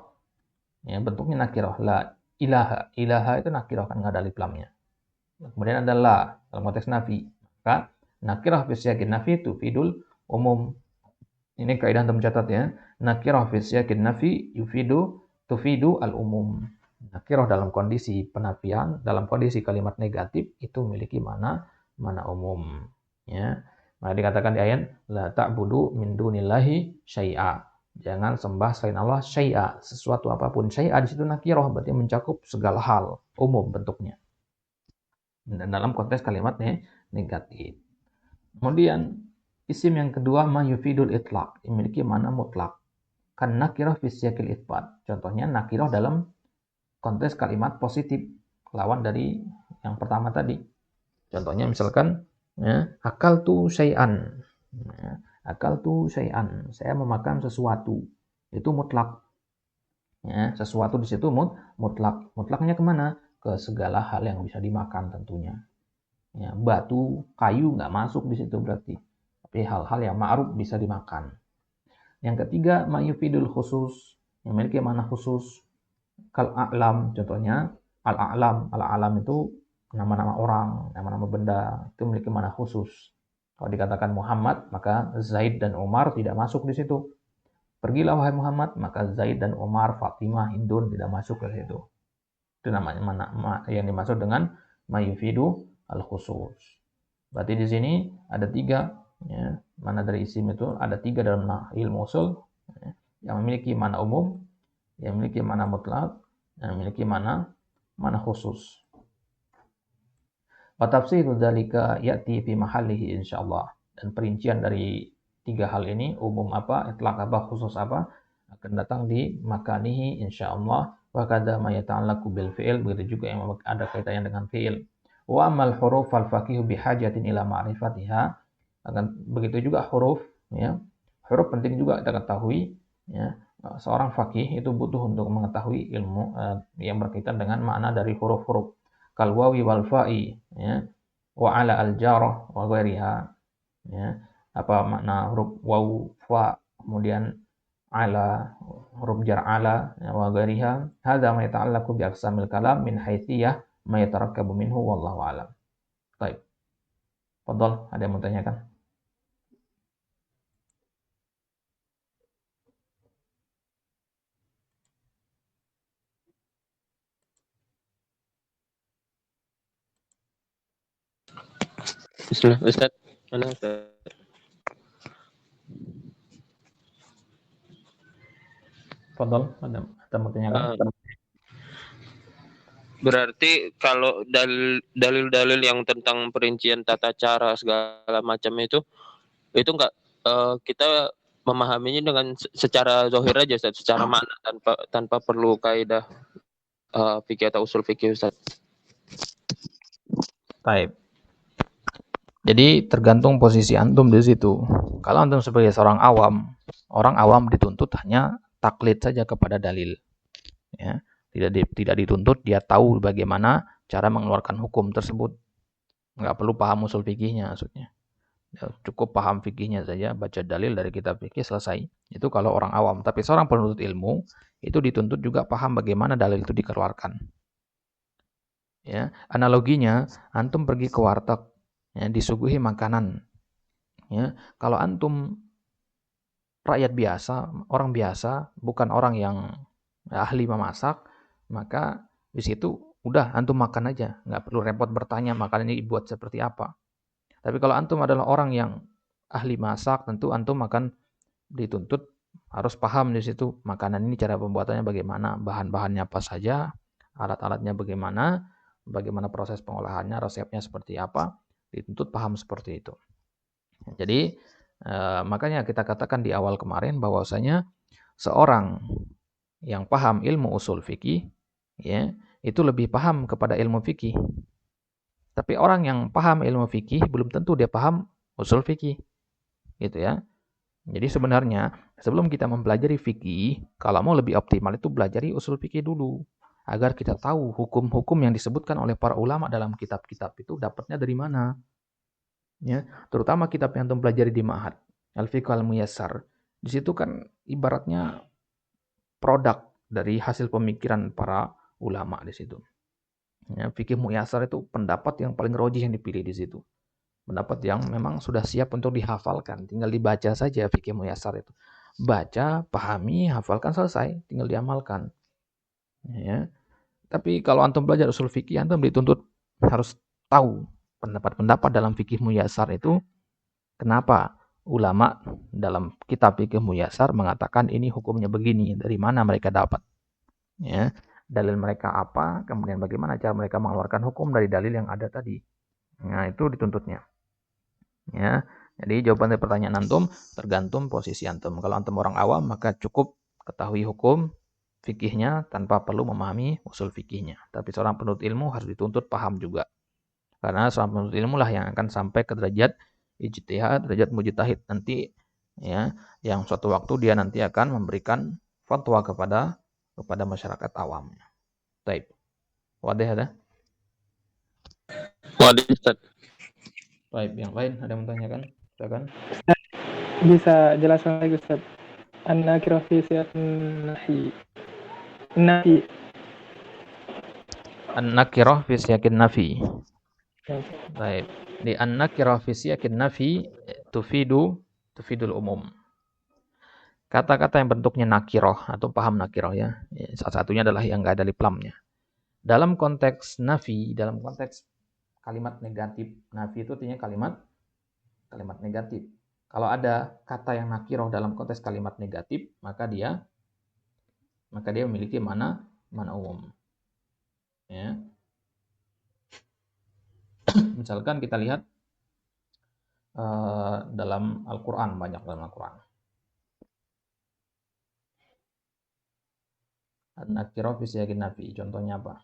ya, bentuknya nakirah. La ilaha, ilaha itu nakirah kan nggak ada alif lamnya. Kemudian ada la dalam konteks nafi. Maka nakirah fi siyaqin nafi tufidul umum. Ini kaidah antum catat ya. Nakirah fi siyaqin nafi tufidu al-umum. Nakirah dalam kondisi penafian, dalam kondisi kalimat negatif itu memiliki mana umum. Ya. Maka dikatakan di ayat la ta'budu min dunillahi syai'a. Jangan sembah selain Allah syai'a, sesuatu apapun. Syai'a di situ nakirah berarti mencakup segala hal, umum bentuknya. Dan dalam konteks kalimat negatif. Kemudian isim yang kedua ma yufidul itlaq, memiliki makna mutlak. Kan nakirah fi siyaqil itsbat. Contohnya nakirah dalam konteks kalimat positif, lawan dari yang pertama tadi. Contohnya misalkan ya, akaltu syai'an. Ya, akaltu syai'an, saya memakan sesuatu. Itu mutlak. Ya, sesuatu di situ mutlak. Mutlaknya kemana? Ke segala hal yang bisa dimakan tentunya. Ya, batu, kayu nggak masuk di situ berarti. Tapi hal-hal yang ma'ruf bisa dimakan. Yang ketiga, ma'yufidul khusus, yang memiliki makna khusus. Kal a'lam, contohnya al-a'lam. Al-a'lam itu nama-nama orang, nama-nama benda, itu memiliki makna khusus. Kalau dikatakan Muhammad, maka Zaid dan Umar tidak masuk di situ. Pergilah wahai Muhammad, maka Zaid dan Umar, Fatimah, Hindun tidak masuk ke situ. Itu namanya yang dimaksud dengan mayufidu al-khusus. Berarti di sini ada 3, ya, mana dari isim itu ada 3 dalam ilmu usul, ya, yang memiliki makna umum, yang memiliki makna mutlak, yang memiliki makna khusus. Wa tafsiru dzalika ya'ti fi mahallihi insyaallah. Dan perincian dari 3 hal ini, umum apa, itlaq apa, khusus apa, akan datang di makanihi insyaallah. Wa kadza ma yata'allaqu bil fi'il, begitu juga yang ada kaitannya dengan fi'il. Wa amal huruf fal faqihu bihajatin ila ma'rifatiha, akan begitu juga huruf, ya. Huruf penting juga kita ketahui, ya. Seorang faqih itu butuh untuk mengetahui ilmu yang berkaitan dengan makna dari huruf-huruf. Kal wawi wal fa'i, ya. Wa ala al jarah wa ghairiha, ya. Apa makna huruf waw, fa, kemudian ala, huruf jar ala, ya, wa ghairiha. Hadza ma yata'allaqu bi aqsamil kalam min haitsiyah ma yatarakkabu minhu wallahu a'lam. Baik. Fadhol, ada yang mau tanyakan? Bismillah, Ustaz. Mana Ustaz? Fadhol, ada yang mau tanyakan? Berarti kalau dalil-dalil yang tentang perincian tata cara segala macam itu enggak kita memahaminya dengan secara zahir aja Ustaz, secara makna tanpa perlu kaidah fikih atau usul fikih Ustaz. Baik. Jadi tergantung posisi antum di situ. Kalau antum sebagai seorang awam, orang awam dituntut hanya taklid saja kepada dalil. Ya, tidak dituntut dia tahu bagaimana cara mengeluarkan hukum tersebut. Nggak perlu paham usul fikihnya maksudnya. Ya, cukup paham fikihnya saja, baca dalil dari kitab fikih selesai. Itu kalau orang awam. Tapi seorang penuntut ilmu itu dituntut juga paham bagaimana dalil itu dikeluarkan. Ya, analoginya antum pergi ke warteg, ya, disuguhi makanan. Ya, kalau antum rakyat biasa, orang biasa, bukan orang yang ahli memasak, maka di situ udah antum makan aja, nggak perlu repot bertanya makanan ini dibuat seperti apa. Tapi kalau antum adalah orang yang ahli masak, tentu antum akan dituntut harus paham di situ makanan ini cara pembuatannya bagaimana, bahan-bahannya apa saja, alat-alatnya bagaimana proses pengolahannya, resepnya seperti apa, dituntut paham seperti itu. Jadi makanya kita katakan di awal kemarin bahwasanya seorang yang paham ilmu usul fikih, ya, itu lebih paham kepada ilmu fikih. Tapi orang yang paham ilmu fikih belum tentu dia paham usul fikih, gitu ya. Jadi sebenarnya sebelum kita mempelajari fikih, kalau mau lebih optimal itu belajari usul fikih dulu, agar kita tahu hukum-hukum yang disebutkan oleh para ulama dalam kitab-kitab itu dapatnya dari mana. Ya, terutama kitab yang antum pelajari di Ma'had, Al-Fiqh Al-Muyassar. Di situ kan ibaratnya produk dari hasil pemikiran para ulama di situ. Ya, fikih muyassar itu pendapat yang paling rojih yang dipilih di situ. Pendapat yang memang sudah siap untuk dihafalkan, tinggal dibaca saja fikih muyassar itu. Baca, pahami, hafalkan, selesai, tinggal diamalkan. Ya. Tapi kalau antum belajar usul fikih, antum dituntut harus tahu pendapat-pendapat dalam fikih muyassar itu kenapa ulama dalam kitab fikih muyassar mengatakan ini hukumnya begini, dari mana mereka dapat. Ya, dalil mereka apa, kemudian bagaimana cara mereka mengeluarkan hukum dari dalil yang ada tadi. Nah, itu dituntutnya. Ya, jadi jawaban dari pertanyaan antum tergantung posisi antum. Kalau antum orang awam, maka cukup ketahui hukum fikihnya tanpa perlu memahami usul fikihnya. Tapi seorang penuntut ilmu harus dituntut paham juga. Karena seorang penuntut ilmu lah yang akan sampai ke derajat ijtihad, derajat mujtahid nanti, ya, yang suatu waktu dia nanti akan memberikan fatwa kepada masyarakat awam. Baik. Wadah ada? Waduh Ustaz. Baik, yang lain ada yang menanyakan? Silakan. Bisa jelaskan lagi Ustaz? An-nakirah fi siyaqin nafi. Nafi. An-nakirah fi siyaqin nafi. Ya. Baik. Di an-nakirah fi siyaqin nafi tufidul umum. Kata-kata yang bentuknya nakirah atau paham nakirah ya. Salah satunya adalah yang enggak ada alif lamnya. Dalam konteks nafi, dalam konteks kalimat negatif, nafi itu artinya kalimat negatif. Kalau ada kata yang nakirah dalam konteks kalimat negatif, maka dia memiliki mana umum. Ya. Misalkan kita lihat dalam Al-Quran, banyak dalam Al-Quran. An-nakirah fi siyaqin nafi, contohnya apa?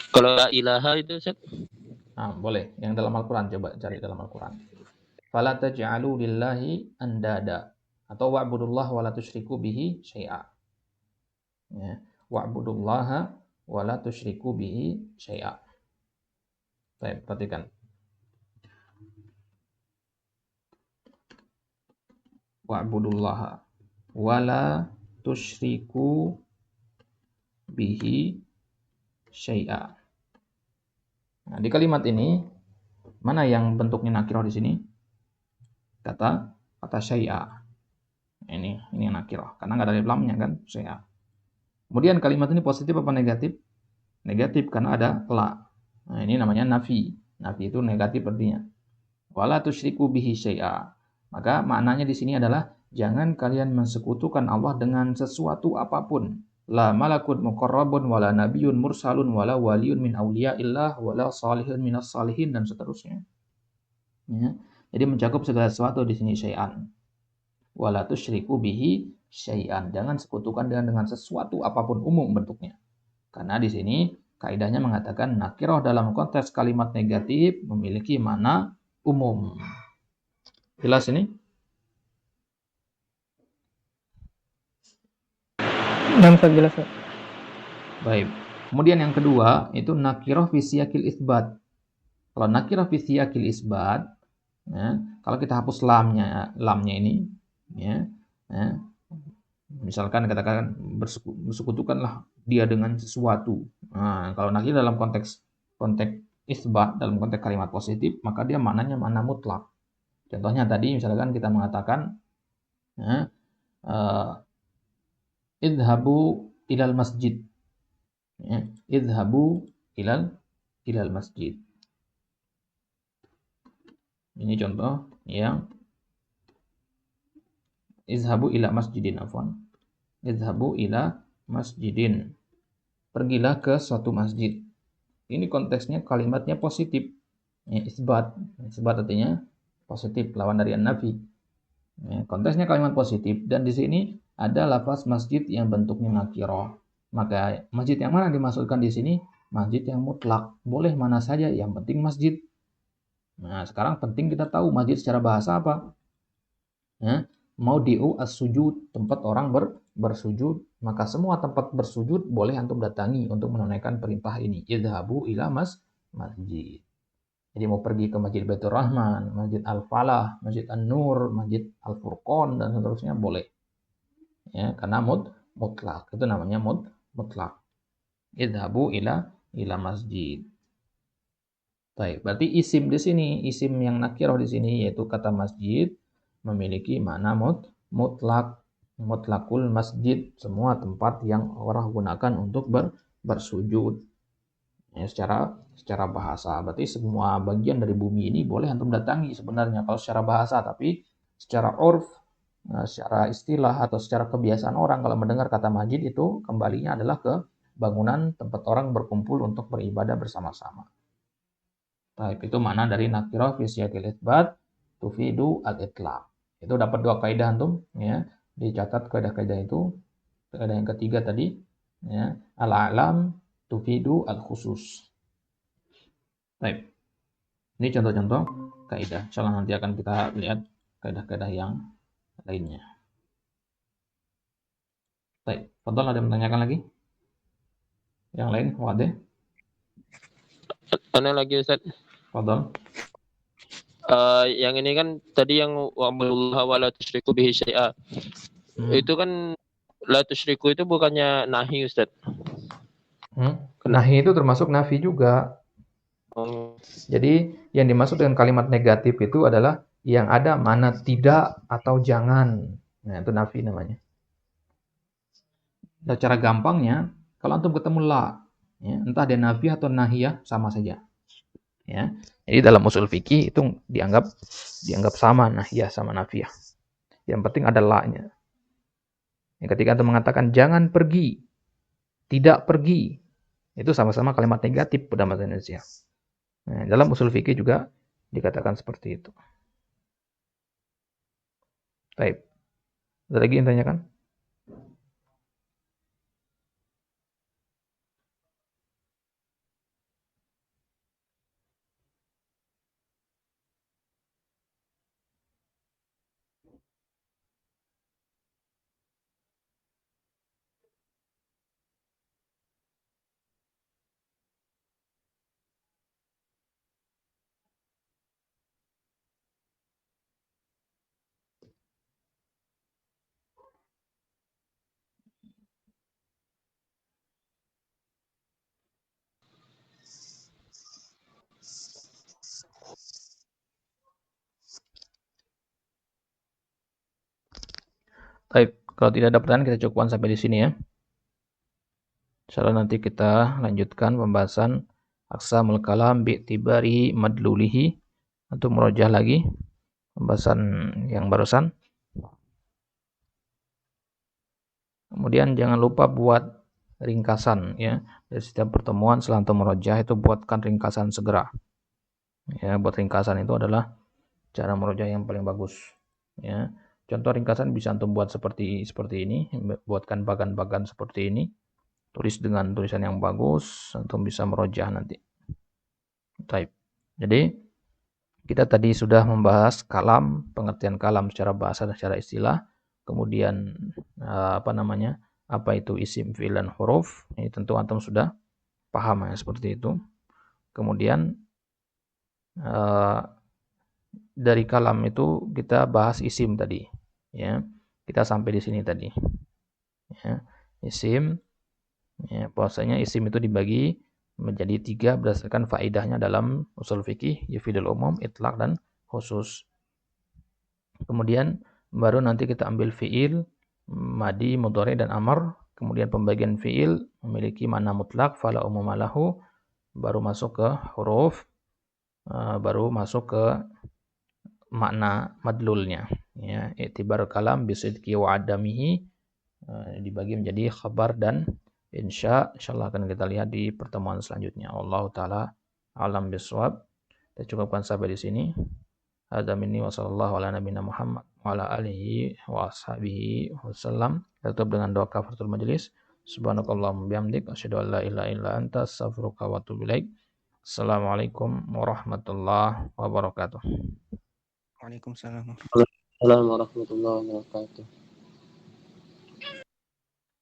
Kalau la ilaha itu Ustaz. Nah, boleh. Yang dalam Al-Quran, coba cari dalam Al-Quran. Fala taj'alu lillahi andada. Atau wa'budullaha wa la tusyriku bihi syai'a. Ya. Wa'budullaha wa la tusyriku bihi syai'a. Baik, perhatikan. Wa'budullaha wa la tusyriku bihi syai'a. Nah, di kalimat ini mana yang bentuknya nakirah di sini? Kata syai'a. Ini yang nakirah karena nggak ada lamnya kan, syai'a. Kemudian kalimat ini positif apa negatif? Negatif karena ada la. Nah, ini namanya nafi. Nafi itu negatif artinya. Wala tusyriku bihi syai'a. Maka maknanya di sini adalah jangan kalian mensekutukan Allah dengan sesuatu apapun. La malakun muqarrabun wala nabiyyun mursalun wala waliyun min auliyaillah wala salihun minas salihin dan seterusnya. Ya. Jadi mencakup segala sesuatu di sini syai'an. Wala tusyriku bihi syai'an. Jangan sekutukan dengan sesuatu apapun umum bentuknya. Karena di sini kaidahnya mengatakan nakirah dalam konteks kalimat negatif memiliki makna umum. Jelas ini? Jelas. Baik. Kemudian yang kedua itu nakirah fi siyaqil isbat. Kalau nakirah fi siyaqil isbat, ya, kalau kita hapus lamnya ini, ya, misalkan katakan bersekutukanlah dia dengan sesuatu. Nah, kalau nakirah dalam konteks isbat, dalam konteks kalimat positif, maka dia maknanya makna mutlak. Contohnya tadi misalkan kita mengatakan idhabu ilal masjid. Ya, idhabu ilal masjid. Ini contoh yang izhabu ila masjidin afwan. Izhabu ila masjidin. Pergilah ke suatu masjid. Ini konteksnya kalimatnya positif. Ya, isbat. Isbat artinya positif, lawan dari an-nafi. Ya, konteksnya kalimat positif dan di sini ada lafaz masjid yang bentuknya nakirah. Maka masjid yang mana dimaksudkan di sini? Masjid yang mutlak. Boleh mana saja, yang penting masjid. Nah, sekarang penting kita tahu masjid secara bahasa apa. Ya, maudi'u as-sujud, tempat orang bersujud, maka semua tempat bersujud boleh antum datangi untuk menunaikan perintah ini. Idhabu ila masjid. Jadi mau pergi ke Masjid Baitur Rahman, Masjid Al-Falah, Masjid An-Nur, Masjid Al-Furqan dan seterusnya boleh. Ya, karena mutlak. Itu namanya mutlak. Idhabu ila masjid. Baik, berarti isim di sini, isim yang nakirah di sini yaitu kata masjid memiliki makna mutlak, mutlakul masjid, semua tempat yang orang gunakan untuk bersujud. Ya, secara bahasa, berarti semua bagian dari bumi ini boleh antum datangi sebenarnya kalau secara bahasa, tapi secara urf, secara istilah atau secara kebiasaan orang kalau mendengar kata masjid itu kembalinya adalah ke bangunan tempat orang berkumpul untuk beribadah bersama-sama. Baik, itu makna dari nakirah fi siyaqil itsbat tufidu al-itlaq. Itu dapat dua kaidah antum ya. Dicatat kaidah-kaidah itu. Kaidah yang ketiga tadi ya, al-a'lam tufidu al-khusus. Baik. Ini contoh-contoh kaidah. Insyaallah nanti akan kita lihat kaidah-kaidah yang lainnya. Baik, Fadhal ada yang menanyakan lagi? Yang lain, Wade? Mana lagi Ustaz? Fadhal. Yang ini kan tadi yang wa'budullaha wa la tusyriku bihi syai'a. Itu kan la tusyriku itu bukannya nahi Ustaz. Nahi itu termasuk nafi juga. Jadi yang dimaksud dengan kalimat negatif itu adalah yang ada mana tidak atau jangan. Nah, itu nafi namanya. Dan cara gampangnya, kalau antum ketemu la, ya, entah dia nafi atau nahiyah sama saja. Ya. Jadi dalam usul fikih itu dianggap sama nahiyah sama nafiyah. Yang penting ada la-nya. Yang ketika antum mengatakan jangan pergi, tidak pergi, itu sama-sama kalimat negatif pada bahasa Indonesia. Nah, dalam usul fikih juga dikatakan seperti itu. Baik. Ada lagi yang tanyakan? Baik, kalau tidak ada pertanyaan kita cukupkan sampai di sini ya. Insyaallah nanti kita lanjutkan pembahasan aqsamul kalam bi'tibari madlulihi, untuk merojah lagi pembahasan yang barusan. Kemudian jangan lupa buat ringkasan ya. Dari setiap pertemuan setelah antum merojah itu buatkan ringkasan segera. Ya, buat ringkasan itu adalah cara merojah yang paling bagus. Ya. Contoh ringkasan bisa antum buat seperti ini, buatkan bagan-bagan seperti ini. Tulis dengan tulisan yang bagus, antum bisa merojah nanti. Taib. Jadi kita tadi sudah membahas kalam, pengertian kalam secara bahasa dan secara istilah. Kemudian apa itu isim, fi'il, dan huruf. Ini tentu antum sudah paham ya seperti itu. Kemudian dari kalam itu kita bahas isim tadi. Ya, kita sampai di sini tadi. Ya, isim. Ya, bahwasanya isim itu dibagi menjadi 3 berdasarkan faedahnya dalam usul fikih, yufidul umum, itlaq, dan khusus. Kemudian baru nanti kita ambil fiil, madi, mudhari, dan amr. Kemudian pembagian fiil memiliki makna mutlak, fala umumalahu, baru masuk ke huruf, baru masuk ke makna madlulnya. Ya, i'tibar kalam bisidqi wa adamihi, dibagi menjadi khabar dan insya. Insyaallah akan kita lihat di pertemuan selanjutnya. Wallahu taala alam bisawab. Kita cukupkan sampai di sini. Hadza minni wa sallallahu ala nabiyina Muhammad wa ala alihi wa ashabihi wasallam. Tutup dengan doa kafaratul majelis. Subhanakallahumma bihamdik asyhadu an la ilaha illa anta astaghfiruka wa atubu ilaik. Assalamualaikum warahmatullahi wabarakatuh. Waalaikumsalam. Waalaikumsalam warahmatullahi wabarakatuh.